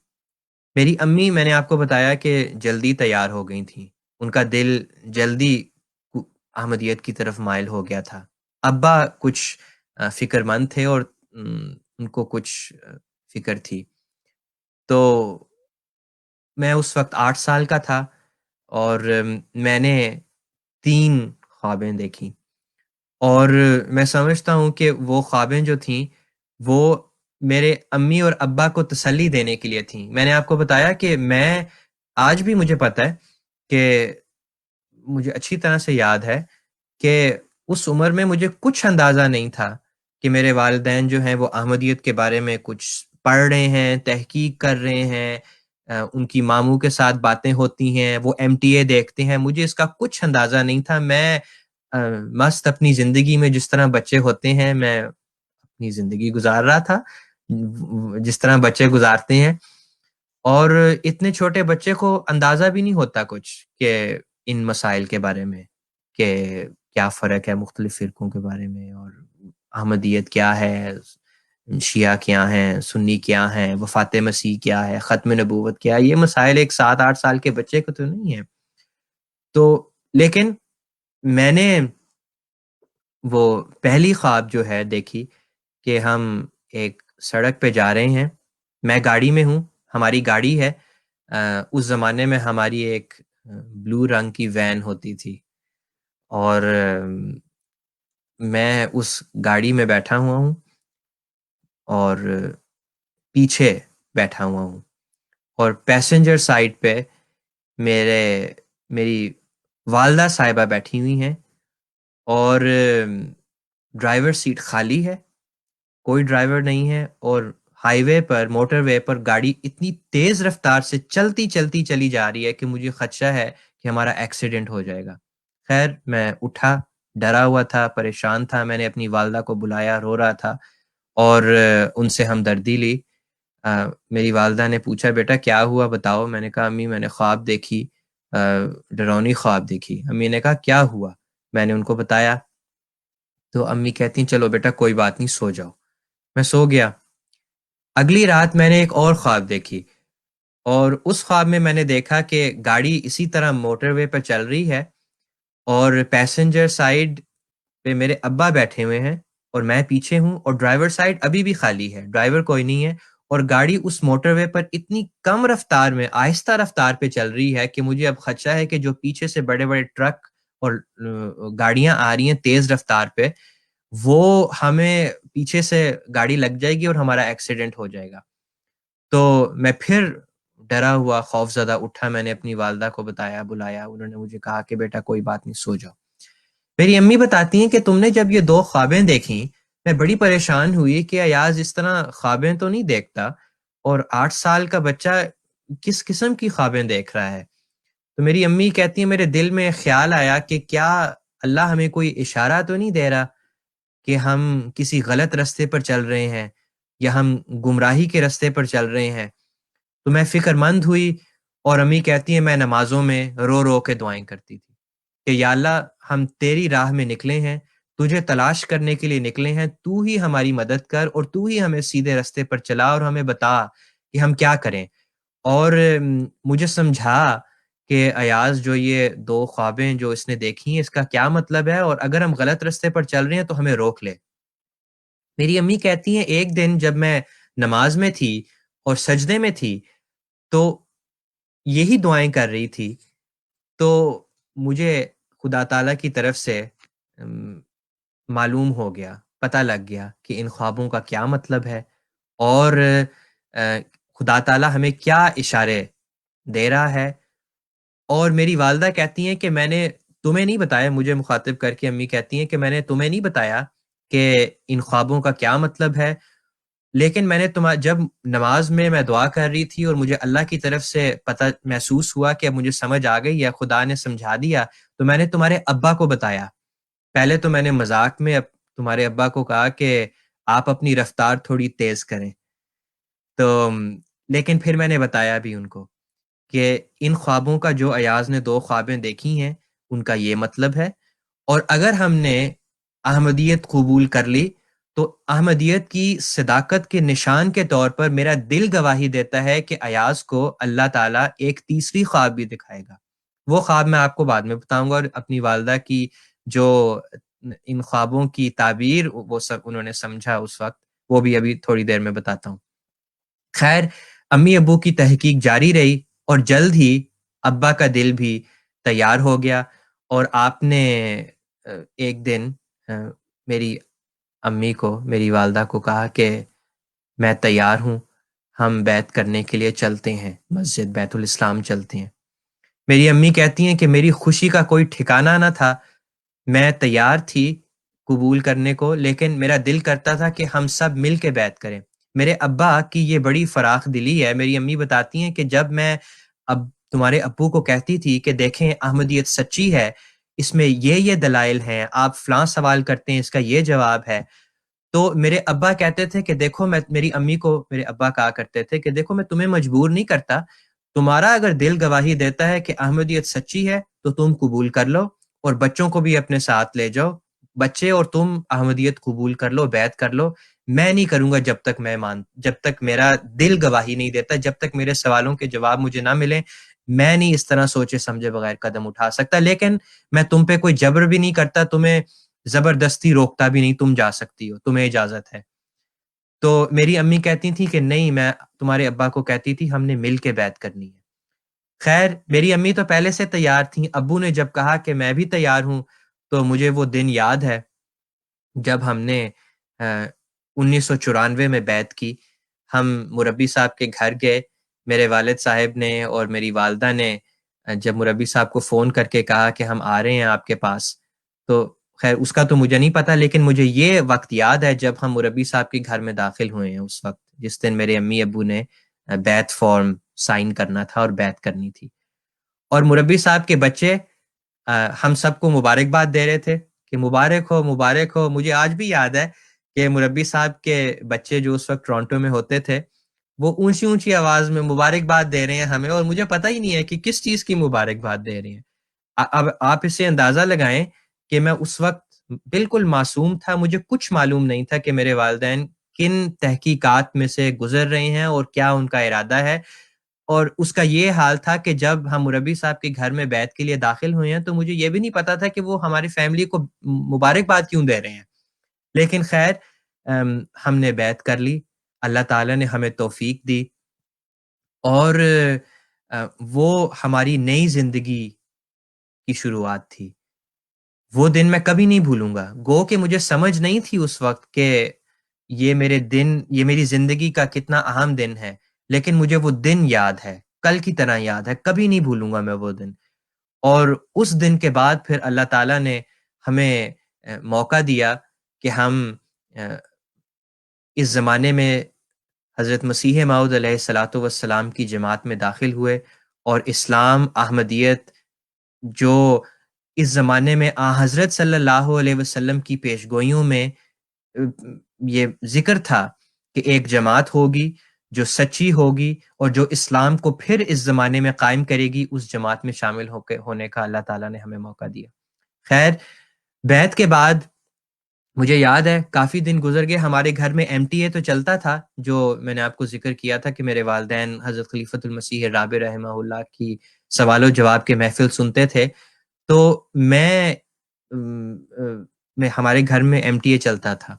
میری امی، میں نے آپ کو بتایا کہ جلدی تیار ہو گئی تھیں، ان کا دل جلدی احمدیت کی طرف مائل ہو گیا تھا۔ ابا کچھ فکر مند تھے اور ان کو کچھ فکر تھی۔ تو میں اس وقت 8 سال کا تھا اور میں نے 3 خوابیں دیکھی، اور میں سمجھتا ہوں کہ وہ خوابیں جو تھیں وہ میرے امی اور ابا کو تسلی دینے کے لیے تھیں۔ میں نے آپ کو بتایا کہ میں آج بھی مجھے پتہ ہے کہ مجھے اچھی طرح سے یاد ہے کہ اس عمر میں مجھے کچھ اندازہ نہیں تھا کہ میرے والدین جو ہیں وہ احمدیت کے بارے میں کچھ پڑھ رہے ہیں، تحقیق کر رہے ہیں، ان کی ماموں کے ساتھ باتیں ہوتی ہیں، وہ MTA دیکھتے ہیں، مجھے اس کا کچھ اندازہ نہیں تھا۔ میں مست اپنی زندگی میں جس طرح بچے ہوتے ہیں میں اپنی زندگی گزار رہا تھا، جس طرح بچے گزارتے ہیں، اور اتنے چھوٹے بچے کو اندازہ بھی نہیں ہوتا کچھ کہ ان مسائل کے بارے میں، کہ کیا فرق ہے مختلف فرقوں کے بارے میں، اور احمدیت کیا ہے، شیعہ کیا ہیں، سنی کیا ہیں، وفات مسیح کیا ہے، ختم نبوت کیا ہے۔ یہ مسائل ایک 7-8 سال کے بچے کو تو نہیں ہے۔ تو لیکن میں نے وہ پہلی خواب جو ہے دیکھی کہ ہم ایک سڑک پہ جا رہے ہیں، میں گاڑی میں ہوں، ہماری گاڑی ہے، اس زمانے میں ہماری ایک بلو رنگ کی وین ہوتی تھی، اور میں اس گاڑی میں بیٹھا ہوا ہوں اور پیچھے بیٹھا ہوا ہوں، اور پیسنجر سائڈ پہ میری والدہ صاحبہ بیٹھی ہوئی ہیں، اور ڈرائیور سیٹ خالی ہے، کوئی ڈرائیور نہیں ہے، اور ہائی وے پر، موٹر وے پر گاڑی اتنی تیز رفتار سے چلتی چلتی چلی جا رہی ہے کہ مجھے خدشہ ہے کہ ہمارا ایکسیڈنٹ ہو جائے گا۔ خیر میں اٹھا، ڈرا ہوا تھا، پریشان تھا، میں نے اپنی والدہ کو بلایا، رو رہا تھا اور ان سے ہمدردی لی۔ میری والدہ نے پوچھا بیٹا کیا ہوا بتاؤ؟ میں نے کہا امی میں نے خواب دیکھی، ڈرونی خواب دیکھی۔ امی نے کہا کیا ہوا؟ میں نے ان کو بتایا تو امی کہتی ہیں چلو بیٹا کوئی بات نہیں، سو جاؤ۔ میں سو گیا۔ اگلی رات میں نے ایک اور خواب دیکھی، اور اس خواب میں نے دیکھا کہ گاڑی اسی طرح موٹر وے پر چل رہی ہے اور پیسنجر سائیڈ پہ میرے ابا بیٹھے ہوئے ہیں اور میں پیچھے ہوں، اور ڈرائیور سائیڈ ابھی بھی خالی ہے، ڈرائیور کوئی نہیں ہے، اور گاڑی اس موٹر وے پر اتنی کم رفتار میں، آہستہ رفتار پہ چل رہی ہے کہ مجھے اب خدشہ ہے کہ جو پیچھے سے بڑے بڑے ٹرک اور گاڑیاں آ رہی ہیں تیز رفتار پہ، وہ ہمیں پیچھے سے گاڑی لگ جائے گی اور ہمارا ایکسیڈنٹ ہو جائے گا۔ تو میں پھر ڈرا ہوا خوف زدہ اٹھا، میں نے اپنی والدہ کو بتایا، بلایا، انہوں نے مجھے کہا کہ بیٹا کوئی بات نہیں، سو جاؤ۔ میری امی بتاتی ہیں کہ تم نے جب یہ 2 خوابیں دیکھیں، میں بڑی پریشان ہوئی کہ ایاز اس طرح خوابیں تو نہیں دیکھتا، اور 8 سال کا بچہ کس قسم کی خوابیں دیکھ رہا ہے۔ تو میری امی کہتی ہیں میرے دل میں خیال آیا کہ کیا اللہ ہمیں کوئی اشارہ تو نہیں دے رہا کہ ہم کسی غلط رستے پر چل رہے ہیں یا ہم گمراہی کے رستے پر چل رہے ہیں۔ تو میں فکر مند ہوئی، اور امی کہتی ہیں میں نمازوں میں رو رو کے دعائیں کرتی تھی کہ یا اللہ ہم تیری راہ میں نکلے ہیں، تجھے تلاش کرنے کے لیے نکلے ہیں، تو ہی ہماری مدد کر اور تو ہی ہمیں سیدھے رستے پر چلا اور ہمیں بتا کہ ہم کیا کریں۔ اور مجھے سمجھا کہ ایاز جو یہ 2 خوابیں جو اس نے دیکھی ہیں اس کا کیا مطلب ہے، اور اگر ہم غلط رستے پر چل رہے ہیں تو ہمیں روک لے۔ میری امی کہتی ہیں ایک دن جب میں نماز میں تھی اور سجدے میں تھی تو یہی دعائیں کر رہی تھی، تو مجھے خدا تعالیٰ کی طرف سے معلوم ہو گیا، پتہ لگ گیا کہ ان خوابوں کا کیا مطلب ہے، اور خدا تعالیٰ ہمیں کیا اشارے دے رہا ہے۔ اور میری والدہ کہتی ہیں کہ میں نے تمہیں نہیں بتایا، مجھے مخاطب کر کے امی کہتی ہیں کہ میں نے تمہیں نہیں بتایا کہ ان خوابوں کا کیا مطلب ہے، لیکن میں نے جب نماز میں دعا کر رہی تھی اور مجھے اللہ کی طرف سے پتہ محسوس ہوا کہ اب مجھے سمجھ آ گئی ہے، خدا نے سمجھا دیا، تو میں نے تمہارے ابا کو بتایا۔ پہلے تو میں نے مذاق میں تمہارے ابا کو کہا کہ آپ اپنی رفتار تھوڑی تیز کریں، تو لیکن پھر میں نے بتایا بھی ان کو کہ ان خوابوں کا جو ایاز نے 2 خوابیں دیکھی ہیں ان کا یہ مطلب ہے، اور اگر ہم نے احمدیت قبول کر لی تو احمدیت کی صداقت کے نشان کے طور پر میرا دل گواہی دیتا ہے کہ ایاز کو اللہ تعالیٰ ایک تیسری خواب بھی دکھائے گا۔ وہ خواب میں آپ کو بعد میں بتاؤں گا، اور اپنی والدہ کی جو ان خوابوں کی تعبیر وہ سب انہوں نے سمجھا اس وقت، وہ بھی ابھی تھوڑی دیر میں بتاتا ہوں۔ خیر امی ابو کی تحقیق جاری رہی، اور جلد ہی ابا کا دل بھی تیار ہو گیا، اور آپ نے ایک دن میری امی کو، میری والدہ کو کہا کہ میں تیار ہوں، ہم بیعت کرنے کے لیے چلتے ہیں، مسجد بیت الاسلام چلتے ہیں۔ میری امی کہتی ہیں کہ میری خوشی کا کوئی ٹھکانہ نہ تھا، میں تیار تھی قبول کرنے کو، لیکن میرا دل کرتا تھا کہ ہم سب مل کے بیعت کریں۔ میرے ابا کی یہ بڑی فراخ دلی ہے، میری امی بتاتی ہیں کہ جب میں اب تمہارے ابو کو کہتی تھی کہ دیکھیں احمدیت سچی ہے، اس میں یہ دلائل ہیں، آپ فلاں سوال کرتے ہیں اس کا یہ جواب ہے، تو میرے ابا کہتے تھے کہ دیکھو، میں میری امی کو میرے ابا کہا کرتے تھے کہ دیکھو میں تمہیں مجبور نہیں کرتا، تمہارا اگر دل گواہی دیتا ہے کہ احمدیت سچی ہے تو تم قبول کر لو، اور بچوں کو بھی اپنے ساتھ لے جاؤ، بچے اور تم احمدیت قبول کر لو، بیعت کر لو۔ میں نہیں کروں گا جب تک میرا دل گواہی نہیں دیتا، جب تک میرے سوالوں کے جواب مجھے نہ ملے، میں نہیں اس طرح سوچے سمجھے بغیر قدم اٹھا سکتا، لیکن میں تم پہ کوئی جبر بھی نہیں کرتا، تمہیں زبردستی روکتا بھی نہیں، تم جا سکتی ہو، تمہیں اجازت ہے۔ تو میری امی کہتی تھی کہ نہیں، میں تمہارے ابا کو کہتی تھی ہم نے مل کے بیعت کرنی ہے۔ خیر میری امی تو پہلے سے تیار تھیں، ابو نے جب کہا کہ میں بھی تیار ہوں، تو مجھے وہ دن یاد ہے جب ہم نے 1994 میں بیعت کی۔ ہم مربی صاحب کے گھر گئے، میرے والد صاحب نے اور میری والدہ نے جب مربی صاحب کو فون کر کے کہا کہ ہم آ رہے ہیں آپ کے پاس، تو خیر اس کا تو مجھے نہیں پتا، لیکن مجھے یہ وقت یاد ہے جب ہم مربی صاحب کے گھر میں داخل ہوئے ہیں، اس وقت جس دن میرے امی ابو نے بیعت فارم سائن کرنا تھا اور بیعت کرنی تھی، اور مربی صاحب کے بچے ہم سب کو مبارکباد دے رہے تھے کہ مبارک ہو مبارک ہو. مجھے آج بھی یاد ہے کہ مربی صاحب کے بچے جو اس وقت ٹورانٹو میں ہوتے تھے وہ اونچی اونچی آواز میں مبارکباد دے رہے ہیں ہمیں، اور مجھے پتہ ہی نہیں ہے کہ کس چیز کی مبارکباد دے رہے ہیں. اب آپ اسے اندازہ لگائیں کہ میں اس وقت بالکل معصوم تھا، مجھے کچھ معلوم نہیں تھا کہ میرے والدین کن تحقیقات میں سے گزر رہے ہیں اور کیا ان کا ارادہ ہے. اور اس کا یہ حال تھا کہ جب ہم مربی صاحب کے گھر میں بیعت کے لیے داخل ہوئے ہیں تو مجھے یہ بھی نہیں پتا تھا کہ وہ ہماری فیملی کو مبارکباد کیوں دے رہے ہیں. لیکن خیر ہم نے بیعت کر لی، اللہ تعالیٰ نے ہمیں توفیق دی، اور وہ ہماری نئی زندگی کی شروعات تھی. وہ دن میں کبھی نہیں بھولوں گا. گو کہ مجھے سمجھ نہیں تھی اس وقت کہ یہ میری زندگی کا کتنا اہم دن ہے، لیکن مجھے وہ دن یاد ہے، کل کی طرح یاد ہے، کبھی نہیں بھولوں گا میں وہ دن. اور اس دن کے بعد پھر اللہ تعالیٰ نے ہمیں موقع دیا کہ ہم اس زمانے میں حضرت مسیح موعود علیہ الصلاۃ والسلام کی جماعت میں داخل ہوئے، اور اسلام احمدیت جو اس زمانے میں حضرت صلی اللہ علیہ وسلم کی پیشگوئیوں میں یہ ذکر تھا کہ ایک جماعت ہوگی جو سچی ہوگی اور جو اسلام کو پھر اس زمانے میں قائم کرے گی، اس جماعت میں شامل ہونے کا اللہ تعالیٰ نے ہمیں موقع دیا. خیر بیعت کے بعد مجھے یاد ہے کافی دن گزر گئے. ہمارے گھر میں MTA تو چلتا تھا، جو میں نے آپ کو ذکر کیا تھا کہ میرے والدین حضرت خلیفۃ المسیح رابع رحمہ اللہ کی سوال و جواب کے محفل سنتے تھے. تو میں ہمارے گھر میں MTA چلتا تھا.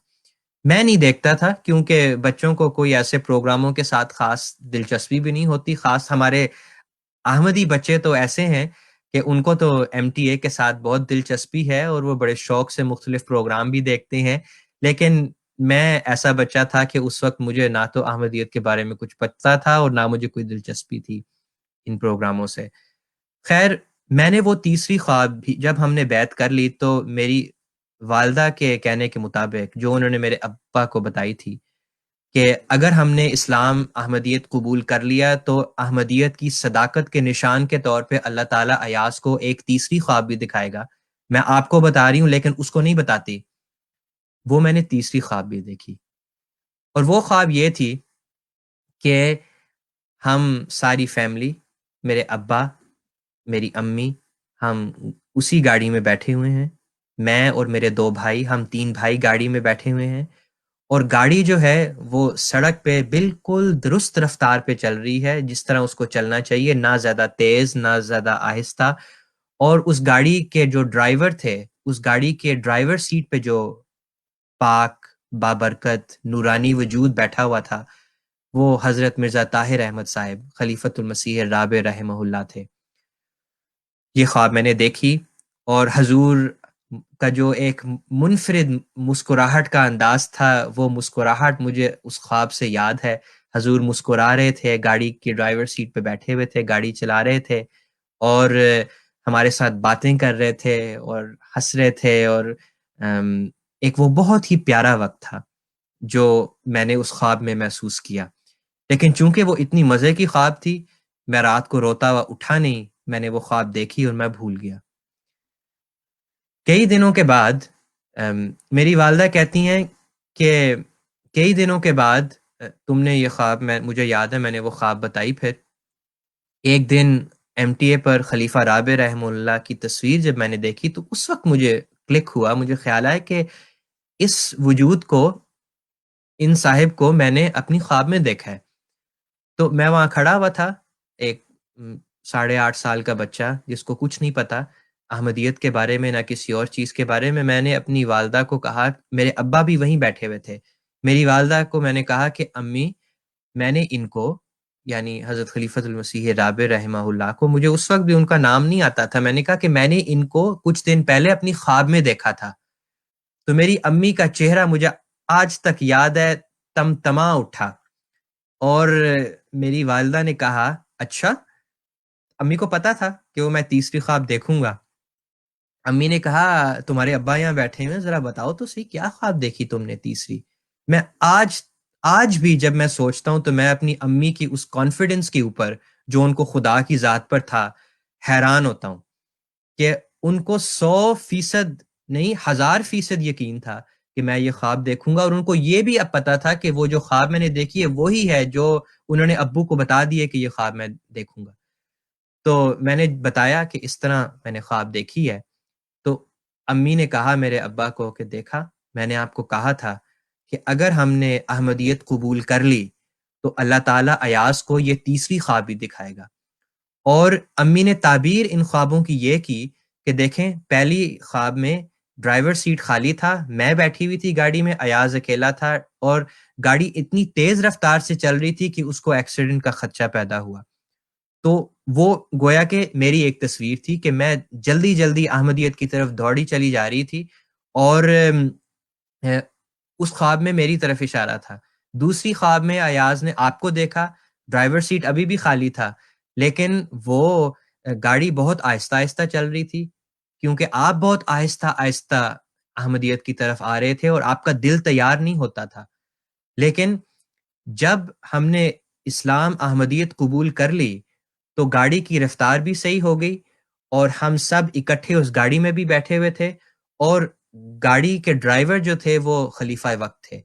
میں نہیں دیکھتا تھا کیونکہ بچوں کو کوئی ایسے پروگراموں کے ساتھ خاص دلچسپی بھی نہیں ہوتی. خاص ہمارے احمدی بچے تو ایسے ہیں کہ ان کو تو MTA کے ساتھ بہت دلچسپی ہے اور وہ بڑے شوق سے مختلف پروگرام بھی دیکھتے ہیں. لیکن میں ایسا بچہ تھا کہ اس وقت مجھے نہ تو احمدیت کے بارے میں کچھ پتہ تھا اور نہ مجھے کوئی دلچسپی تھی ان پروگراموں سے. خیر میں نے وہ تیسری خواب بھی جب ہم نے بیعت کر لی تو میری والدہ کے کہنے کے مطابق جو انہوں نے میرے ابا کو بتائی تھی کہ اگر ہم نے اسلام احمدیت قبول کر لیا تو احمدیت کی صداقت کے نشان کے طور پہ اللہ تعالیٰ ایاز کو ایک تیسری خواب بھی دکھائے گا. میں آپ کو بتا رہی ہوں لیکن اس کو نہیں بتاتی. وہ میں نے تیسری خواب بھی دیکھی، اور وہ خواب یہ تھی کہ ہم ساری فیملی، میرے ابا، میری امی، ہم اسی گاڑی میں بیٹھے ہوئے ہیں. میں اور میرے 2 بھائی، ہم 3 بھائی گاڑی میں بیٹھے ہوئے ہیں، اور گاڑی جو ہے وہ سڑک پہ بالکل درست رفتار پہ چل رہی ہے جس طرح اس کو چلنا چاہیے، نہ زیادہ تیز نہ زیادہ آہستہ. اور اس گاڑی کے جو ڈرائیور تھے، اس گاڑی کے ڈرائیور سیٹ پہ جو پاک بابرکت نورانی وجود بیٹھا ہوا تھا وہ حضرت مرزا طاہر احمد صاحب خلیفۃ المسیح رابع رحمہ اللہ تھے. یہ خواب میں نے دیکھی، اور حضور کا جو ایک منفرد مسکراہٹ کا انداز تھا وہ مسکراہٹ مجھے اس خواب سے یاد ہے. حضور مسکرا رہے تھے، گاڑی کی ڈرائیور سیٹ پہ بیٹھے ہوئے تھے، گاڑی چلا رہے تھے اور ہمارے ساتھ باتیں کر رہے تھے اور ہنس رہے تھے، اور ایک وہ بہت ہی پیارا وقت تھا جو میں نے اس خواب میں محسوس کیا. لیکن چونکہ وہ اتنی مزے کی خواب تھی میں رات کو روتا ہوا اٹھا نہیں، میں نے وہ خواب دیکھی اور میں بھول گیا. کئی دنوں کے بعد میری والدہ کہتی ہیں کہ کئی دنوں کے بعد تم نے یہ خواب، مجھے یاد ہے میں نے وہ خواب بتائی. پھر ایک دن MTA پر خلیفہ رابع رحمہ اللہ کی تصویر جب میں نے دیکھی تو اس وقت مجھے کلک ہوا، مجھے خیال آیا کہ اس وجود کو، ان صاحب کو میں نے اپنی خواب میں دیکھا ہے. تو میں وہاں کھڑا ہوا تھا، ایک 8.5 سال کا بچہ جس کو کچھ نہیں پتا احمدیت کے بارے میں نہ کسی اور چیز کے بارے میں. میں نے اپنی والدہ کو کہا، میرے ابا بھی وہیں بیٹھے ہوئے تھے، میری والدہ کو میں نے کہا کہ امی میں نے ان کو، یعنی حضرت خلیفۃ المسیح رابع رحمہ اللہ کو، مجھے اس وقت بھی ان کا نام نہیں آتا تھا، میں نے کہا کہ میں نے ان کو کچھ دن پہلے اپنی خواب میں دیکھا تھا. تو میری امی کا چہرہ مجھے آج تک یاد ہے، تما اٹھا، اور میری والدہ نے کہا اچھا. امی کو پتا تھا کہ وہ میں تیسری خواب دیکھوں گا. امی نے کہا تمہارے ابا یہاں بیٹھے ہوئے، ذرا بتاؤ تو صحیح کیا خواب دیکھی تم نے تیسری. میں آج بھی جب میں سوچتا ہوں تو میں اپنی امی کی اس کانفیڈنس کے اوپر جو ان کو خدا کی ذات پر تھا حیران ہوتا ہوں کہ ان کو 100% نہیں 1000% یقین تھا کہ میں یہ خواب دیکھوں گا، اور ان کو یہ بھی اب پتا تھا کہ وہ جو خواب میں نے دیکھی ہے وہی ہے جو انہوں نے ابو کو بتا دیے کہ یہ خواب میں دیکھوں گا. تو میں نے بتایا کہ اس طرح میں نے خواب دیکھی ہے. تو امی نے کہا میرے ابا کو کہ دیکھا، میں نے آپ کو کہا تھا کہ اگر ہم نے احمدیت قبول کر لی تو اللہ تعالیٰ ایاز کو یہ تیسری خواب بھی دکھائے گا. اور امی نے تعبیر ان خوابوں کی یہ کی کہ دیکھیں، پہلی خواب میں ڈرائیور سیٹ خالی تھا، میں بیٹھی ہوئی تھی گاڑی میں، ایاز اکیلا تھا، اور گاڑی اتنی تیز رفتار سے چل رہی تھی کہ اس کو ایکسیڈنٹ کا خدشہ پیدا ہوا. تو وہ گویا کہ میری ایک تصویر تھی کہ میں جلدی جلدی احمدیت کی طرف دوڑی چلی جا رہی تھی، اور اس خواب میں میری طرف اشارہ تھا. دوسری خواب میں ایاز نے آپ کو دیکھا، ڈرائیور سیٹ ابھی بھی خالی تھا، لیکن وہ گاڑی بہت آہستہ آہستہ چل رہی تھی کیونکہ آپ بہت آہستہ آہستہ احمدیت کی طرف آ رہے تھے اور آپ کا دل تیار نہیں ہوتا تھا. لیکن جب ہم نے اسلام احمدیت قبول کر لی تو گاڑی کی رفتار بھی صحیح ہو گئی، اور ہم سب اکٹھے اس گاڑی میں بھی بیٹھے ہوئے تھے، اور گاڑی کے ڈرائیور جو تھے وہ خلیفہ وقت تھے.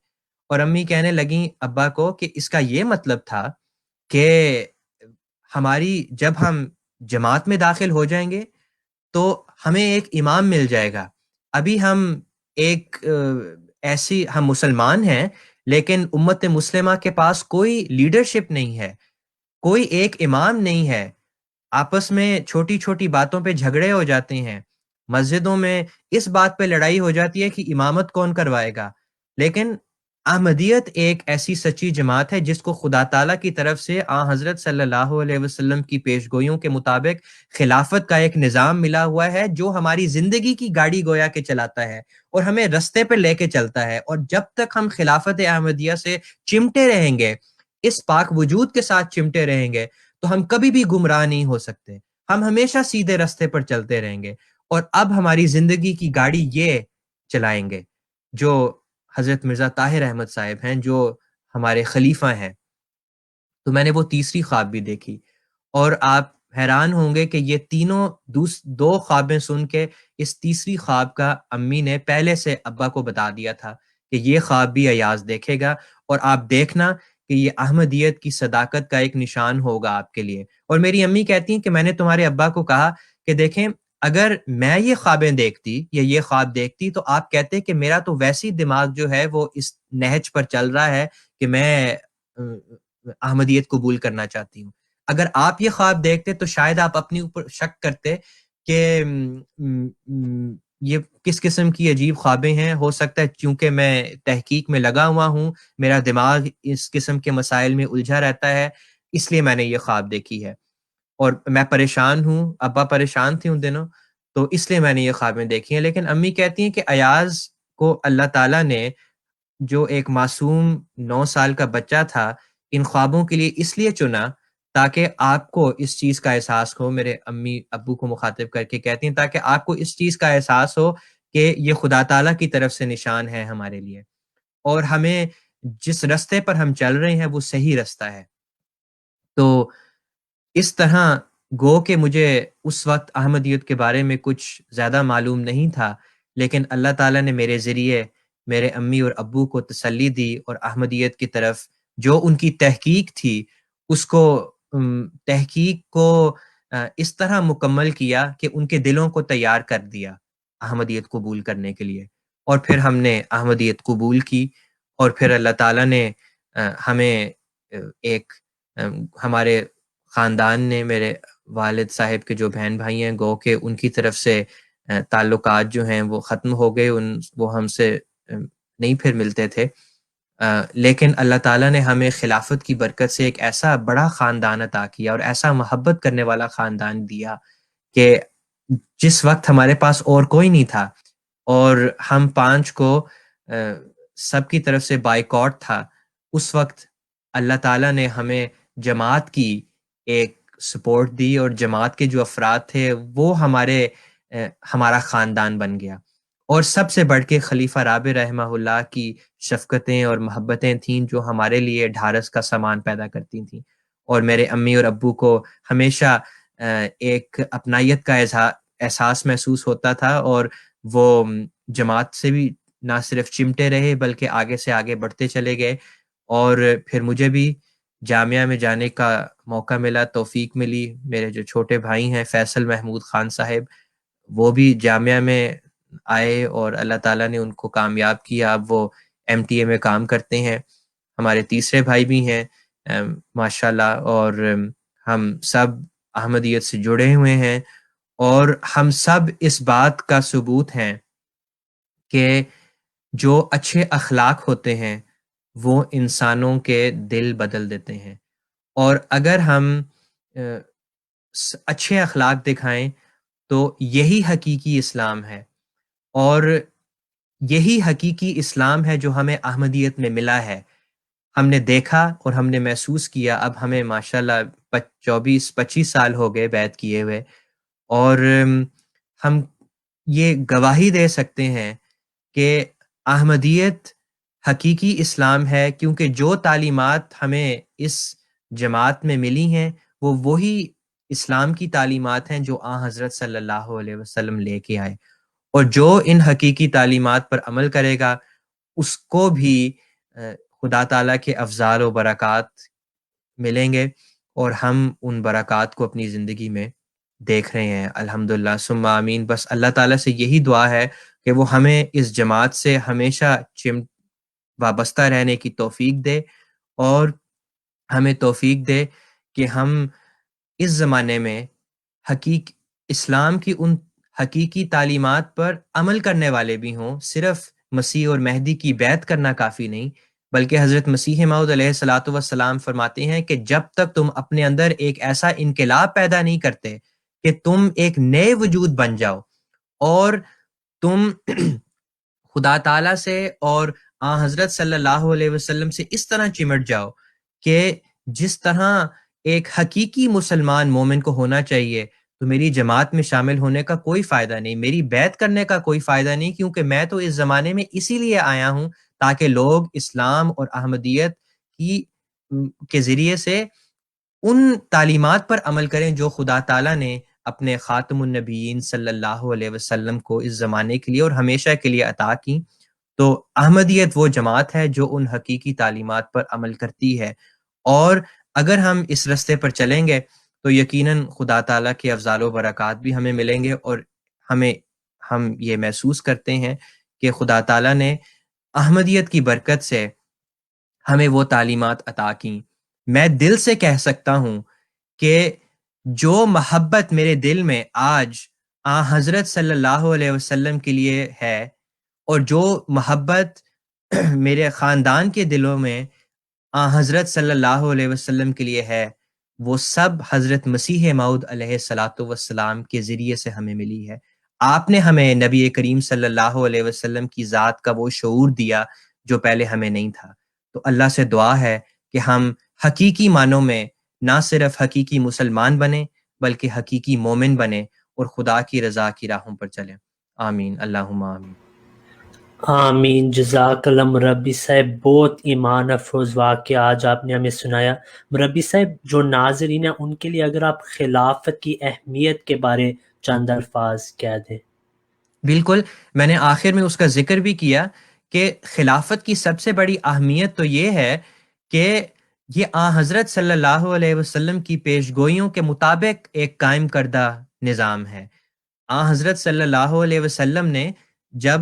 اور امی کہنے لگیں ابا کو کہ اس کا یہ مطلب تھا کہ ہماری جب ہم جماعت میں داخل ہو جائیں گے تو ہمیں ایک امام مل جائے گا. ابھی ہم ایک ایسی ہم مسلمان ہیں، لیکن امت مسلمہ کے پاس کوئی لیڈرشپ نہیں ہے، کوئی ایک امام نہیں ہے. آپس میں چھوٹی چھوٹی باتوں پہ جھگڑے ہو جاتے ہیں، مسجدوں میں اس بات پہ لڑائی ہو جاتی ہے کہ امامت کون کروائے گا. لیکن احمدیت ایک ایسی سچی جماعت ہے جس کو خدا تعالیٰ کی طرف سے حضرت صلی اللہ علیہ وسلم کی پیشگوئیوں کے مطابق خلافت کا ایک نظام ملا ہوا ہے جو ہماری زندگی کی گاڑی گویا کے چلاتا ہے اور ہمیں رستے پہ لے کے چلتا ہے. اور جب تک ہم خلافت احمدیہ سے چمٹے رہیں گے، اس پاک وجود کے ساتھ چمٹے رہیں گے، تو ہم کبھی بھی گمراہ نہیں ہو سکتے. ہم ہمیشہ سیدھے رستے پر چلتے رہیں گے، اور اب ہماری زندگی کی گاڑی یہ چلائیں گے جو حضرت مرزا طاہر احمد صاحب ہیں، جو ہمارے خلیفہ ہیں. تو میں نے وہ تیسری خواب بھی دیکھی، اور آپ حیران ہوں گے کہ یہ تینوں دو خوابیں سن کے اس تیسری خواب کا امی نے پہلے سے ابا کو بتا دیا تھا کہ یہ خواب بھی ایاز دیکھے گا، اور آپ دیکھنا کہ یہ احمدیت کی صداقت کا ایک نشان ہوگا آپ کے لیے. اور میری امی کہتی ہیں کہ میں نے تمہارے ابا کو کہا کہ دیکھیں، اگر میں یہ خوابیں دیکھتی یا یہ خواب دیکھتی تو آپ کہتے کہ میرا تو ویسی دماغ جو ہے وہ اس نہج پر چل رہا ہے کہ میں احمدیت قبول کرنا چاہتی ہوں. اگر آپ یہ خواب دیکھتے تو شاید آپ اپنی اوپر شک کرتے کہ یہ کس قسم کی عجیب خوابیں ہیں. ہو سکتا ہے چونکہ میں تحقیق میں لگا ہوا ہوں، میرا دماغ اس قسم کے مسائل میں الجھا رہتا ہے، اس لیے میں نے یہ خواب دیکھی ہے. اور میں پریشان ہوں، ابا پریشان تھے ان دنوں، تو اس لیے میں نے یہ خوابیں دیکھی ہیں. لیکن امی کہتی ہیں کہ ایاز کو اللہ تعالیٰ نے، جو ایک معصوم 9 سال کا بچہ تھا، ان خوابوں کے لیے اس لیے چنا تاکہ آپ کو اس چیز کا احساس ہو. میرے امی ابو کو مخاطب کر کے کہتی ہیں تاکہ آپ کو اس چیز کا احساس ہو کہ یہ خدا تعالیٰ کی طرف سے نشان ہے ہمارے لیے، اور ہمیں جس رستے پر ہم چل رہے ہیں وہ صحیح رستہ ہے. تو اس طرح گو کہ مجھے اس وقت احمدیت کے بارے میں کچھ زیادہ معلوم نہیں تھا، لیکن اللہ تعالیٰ نے میرے ذریعے میرے امی اور ابو کو تسلی دی، اور احمدیت کی طرف جو ان کی تحقیق تھی اس کو تحقیق کو اس طرح مکمل کیا کہ ان کے دلوں کو تیار کر دیا احمدیت قبول کرنے کے لیے. اور پھر ہم نے احمدیت قبول کی، اور پھر اللہ تعالیٰ نے ہمیں ایک ہمارے خاندان نے، میرے والد صاحب کے جو بہن بھائی ہیں، گو کہ ان کی طرف سے تعلقات جو ہیں وہ ختم ہو گئے، وہ ہم سے نہیں پھر ملتے تھے. لیکن اللہ تعالیٰ نے ہمیں خلافت کی برکت سے ایک ایسا بڑا خاندان عطا کیا اور ایسا محبت کرنے والا خاندان دیا کہ جس وقت ہمارے پاس اور کوئی نہیں تھا، اور ہم 5 کو سب کی طرف سے بائیکاٹ تھا، اس وقت اللہ تعالیٰ نے ہمیں جماعت کی ایک سپورٹ دی، اور جماعت کے جو افراد تھے وہ ہمارے ہمارا خاندان بن گیا. اور سب سے بڑھ کے خلیفہ رابع رحمہ اللہ کی شفقتیں اور محبتیں تھیں جو ہمارے لیے ڈھارس کا سامان پیدا کرتی تھیں. اور میرے امی اور ابو کو ہمیشہ ایک اپنائیت کا احساس محسوس ہوتا تھا، اور وہ جماعت سے بھی نہ صرف چمٹے رہے بلکہ آگے سے آگے بڑھتے چلے گئے. اور پھر مجھے بھی جامعہ میں جانے کا موقع ملا، توفیق ملی. میرے جو چھوٹے بھائی ہیں فیصل محمود خان صاحب، وہ بھی جامعہ میں آئے اور اللہ تعالیٰ نے ان کو کامیاب کیا. اب وہ MTA میں کام کرتے ہیں. ہمارے تیسرے بھائی بھی ہیں ماشاءاللہ، اور ہم سب احمدیت سے جڑے ہوئے ہیں. اور ہم سب اس بات کا ثبوت ہیں کہ جو اچھے اخلاق ہوتے ہیں وہ انسانوں کے دل بدل دیتے ہیں. اور اگر ہم اچھے اخلاق دکھائیں تو یہی حقیقی اسلام ہے، اور یہی حقیقی اسلام ہے جو ہمیں احمدیت میں ملا ہے. ہم نے دیکھا اور ہم نے محسوس کیا. اب ہمیں ماشاءاللہ 24-25 سال ہو گئے بیعت کیے ہوئے، اور ہم یہ گواہی دے سکتے ہیں کہ احمدیت حقیقی اسلام ہے، کیونکہ جو تعلیمات ہمیں اس جماعت میں ملی ہیں وہ وہی اسلام کی تعلیمات ہیں جو حضرت صلی اللہ علیہ وسلم لے کے آئے. اور جو ان حقیقی تعلیمات پر عمل کرے گا اس کو بھی خدا تعالیٰ کے افضال و برکات ملیں گے، اور ہم ان برکات کو اپنی زندگی میں دیکھ رہے ہیں الحمدللہ ثم آمین. بس اللہ تعالیٰ سے یہی دعا ہے کہ وہ ہمیں اس جماعت سے ہمیشہ وابستہ رہنے کی توفیق دے، اور ہمیں توفیق دے کہ ہم اس زمانے میں اسلام کی ان حقیقی تعلیمات پر عمل کرنے والے بھی ہوں. صرف مسیح اور مہدی کی بیعت کرنا کافی نہیں، بلکہ حضرت مسیح موعود علیہ الصلوۃ والسلام فرماتے ہیں کہ جب تک تم اپنے اندر ایک ایسا انقلاب پیدا نہیں کرتے کہ تم ایک نئے وجود بن جاؤ اور تم خدا تعالیٰ سے اور حضرت صلی اللہ علیہ وسلم سے اس طرح چمٹ جاؤ کہ جس طرح ایک حقیقی مسلمان مومن کو ہونا چاہیے، تو میری جماعت میں شامل ہونے کا کوئی فائدہ نہیں، میری بیعت کرنے کا کوئی فائدہ نہیں، کیونکہ میں تو اس زمانے میں اسی لیے آیا ہوں تاکہ لوگ اسلام اور احمدیت کے ذریعے سے ان تعلیمات پر عمل کریں جو خدا تعالیٰ نے اپنے خاتم النبیین صلی اللہ علیہ وسلم کو اس زمانے کے لیے اور ہمیشہ کے لیے عطا کی. تو احمدیت وہ جماعت ہے جو ان حقیقی تعلیمات پر عمل کرتی ہے، اور اگر ہم اس رستے پر چلیں گے تو یقیناً خدا تعالیٰ کے افضال و برکات بھی ہمیں ملیں گے. اور ہم یہ محسوس کرتے ہیں کہ خدا تعالیٰ نے احمدیت کی برکت سے ہمیں وہ تعلیمات عطا کی. میں دل سے کہہ سکتا ہوں کہ جو محبت میرے دل میں آج حضرت صلی اللہ علیہ وسلم کے لیے ہے، اور جو محبت میرے خاندان کے دلوں میں حضرت صلی اللہ علیہ وسلم کے لیے ہے، وہ سب حضرت مسیح موعود علیہ الصلوۃ والسلام کے ذریعے سے ہمیں ملی ہے. آپ نے ہمیں نبی کریم صلی اللہ علیہ وسلم کی ذات کا وہ شعور دیا جو پہلے ہمیں نہیں تھا. تو اللہ سے دعا ہے کہ ہم حقیقی معنوں میں نہ صرف حقیقی مسلمان بنیں بلکہ حقیقی مومن بنیں اور خدا کی رضا کی راہوں پر چلیں. آمین اللہم آمین. آمین. جزاک اللہ مربی صاحب، بہت ایمان افروز واقعہ آج آپ نے ہمیں سنایا. مربی صاحب، جو ناظرین ہیں ان کے لیے اگر آپ خلافت کی اہمیت کے بارے چند الفاظ کہہ دیں. بالکل، میں نے آخر میں اس کا ذکر بھی کیا کہ خلافت کی سب سے بڑی اہمیت تو یہ ہے کہ یہ حضرت صلی اللہ علیہ وسلم کی پیش گوئیوں کے مطابق ایک قائم کردہ نظام ہے. حضرت صلی اللہ علیہ وسلم نے جب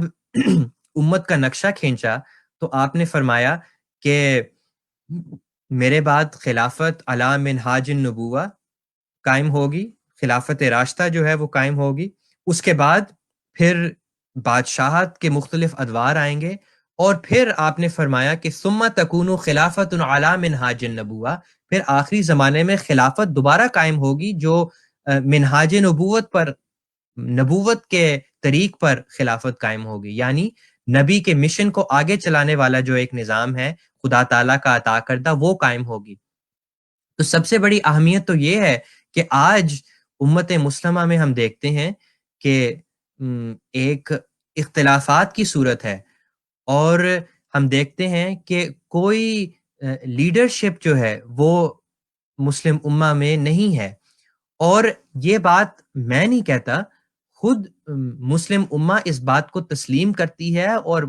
امت کا نقشہ کھینچا تو آپ نے فرمایا کہ میرے بعد خلافت علی منہاج النبوہ قائم ہوگی، خلافت راشدہ جو ہے وہ قائم ہوگی. اس کے بعد پھر بادشاہت کے مختلف ادوار آئیں گے، اور پھر آپ نے فرمایا کہ ثم تکون خلافت علی منہاج النبوہ، پھر آخری زمانے میں خلافت دوبارہ قائم ہوگی جو منہاج نبوت پر، نبوت کے طریق پر خلافت قائم ہوگی، یعنی نبی کے مشن کو آگے چلانے والا جو ایک نظام ہے خدا تعالیٰ کا عطا کردہ، وہ قائم ہوگی. تو سب سے بڑی اہمیت تو یہ ہے کہ آج امت مسلمہ میں ہم دیکھتے ہیں کہ ایک اختلافات کی صورت ہے، اور ہم دیکھتے ہیں کہ کوئی لیڈرشپ جو ہے وہ مسلم امہ میں نہیں ہے. اور یہ بات میں نہیں کہتا، خود مسلم امہ اس بات کو تسلیم کرتی ہے، اور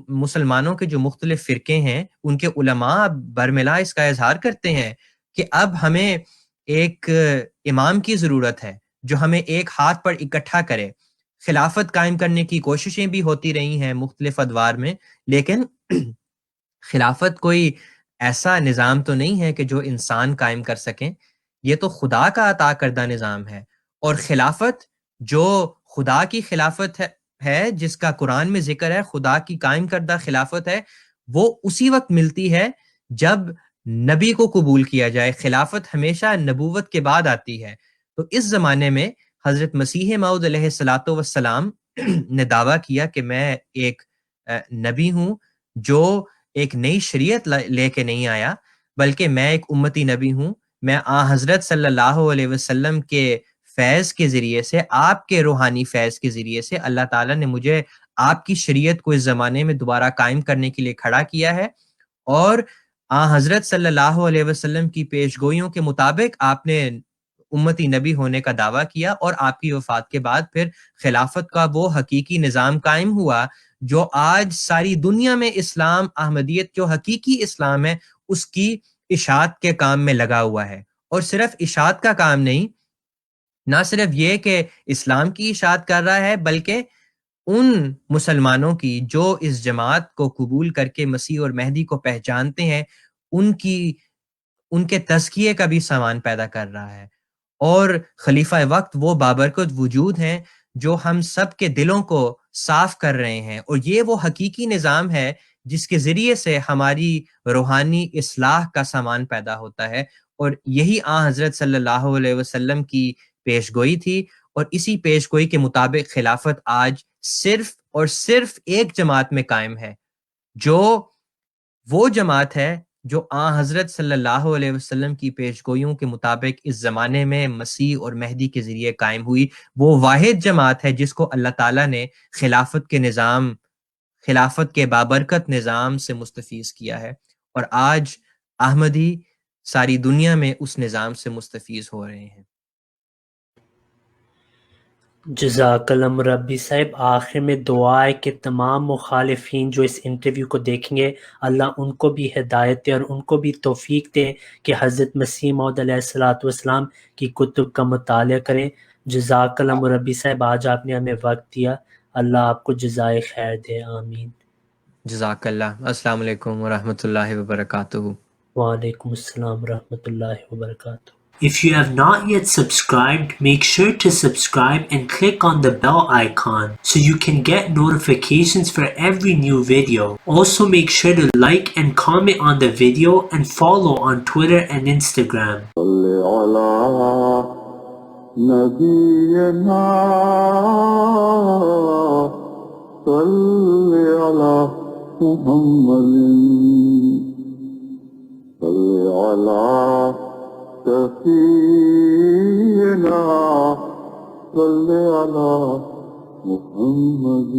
مسلمانوں کے جو مختلف فرقے ہیں ان کے علماء برملا اس کا اظہار کرتے ہیں کہ اب ہمیں ایک امام کی ضرورت ہے جو ہمیں ایک ہاتھ پر اکٹھا کرے. خلافت قائم کرنے کی کوششیں بھی ہوتی رہی ہیں مختلف ادوار میں، لیکن خلافت کوئی ایسا نظام تو نہیں ہے کہ جو انسان قائم کر سکیں، یہ تو خدا کا عطا کردہ نظام ہے. اور خلافت جو خدا کی خلافت ہے جس کا قرآن میں ذکر ہے، خدا کی قائم کردہ خلافت ہے، وہ اسی وقت ملتی ہے جب نبی کو قبول کیا جائے. خلافت ہمیشہ نبوت کے بعد آتی ہے. تو اس زمانے میں حضرت مسیح موعود علیہ الصلاۃ والسلام نے دعویٰ کیا کہ میں ایک نبی ہوں جو ایک نئی شریعت لے کے نہیں آیا، بلکہ میں ایک امتی نبی ہوں. میں حضرت صلی اللہ علیہ وسلم کے فیض کے ذریعے سے، آپ کے روحانی فیض کے ذریعے سے اللہ تعالیٰ نے مجھے آپ کی شریعت کو اس زمانے میں دوبارہ قائم کرنے کے لیے کھڑا کیا ہے. اور حضرت صلی اللہ علیہ وسلم کی پیش گوئیوں کے مطابق آپ نے امتی نبی ہونے کا دعویٰ کیا، اور آپ کی وفات کے بعد پھر خلافت کا وہ حقیقی نظام قائم ہوا جو آج ساری دنیا میں اسلام، احمدیت جو حقیقی اسلام ہے، اس کی اشاعت کے کام میں لگا ہوا ہے. اور صرف اشاعت کا کام نہیں، نہ صرف یہ کہ اسلام کی اشاعت کر رہا ہے، بلکہ ان مسلمانوں کی جو اس جماعت کو قبول کر کے مسیح اور مہدی کو پہچانتے ہیں، ان کے تزکیے کا بھی سامان پیدا کر رہا ہے. اور خلیفہ وقت وہ بابرکت وجود ہیں جو ہم سب کے دلوں کو صاف کر رہے ہیں. اور یہ وہ حقیقی نظام ہے جس کے ذریعے سے ہماری روحانی اصلاح کا سامان پیدا ہوتا ہے. اور یہی حضرت صلی اللہ علیہ وسلم کی پیش گوئی تھی، اور اسی پیش گوئی کے مطابق خلافت آج صرف اور صرف ایک جماعت میں قائم ہے، جو وہ جماعت ہے جو حضرت صلی اللہ علیہ وسلم کی پیش گوئیوں کے مطابق اس زمانے میں مسیح اور مہدی کے ذریعے قائم ہوئی. وہ واحد جماعت ہے جس کو اللہ تعالیٰ نے خلافت کے بابرکت نظام سے مستفیض کیا ہے. اور آج احمدی ساری دنیا میں اس نظام سے مستفیض ہو رہے ہیں. جزاک اللہ مربی صاحب. آخر میں دعا ہے کہ تمام مخالفین جو اس انٹرویو کو دیکھیں گے، اللہ ان کو بھی ہدایت دے اور ان کو بھی توفیق دے کہ حضرت مسیح موعود علیہ السلام کی کتب کا مطالعہ کریں. جزاک اللہ مربی صاحب، آج آپ نے ہمیں وقت دیا، اللہ آپ کو جزائے خیر دے. آمین. جزاک اللہ. السلام علیکم ورحمۃ اللہ وبرکاتہ. وعلیکم السلام ورحمۃ اللہ وبرکاتہ. If you have not yet subscribed, make sure to subscribe and click on the bell icon so you can get notifications for every new video. Also make sure to like and comment on the video and follow on Twitter and Instagram. سفينا صل على محمد.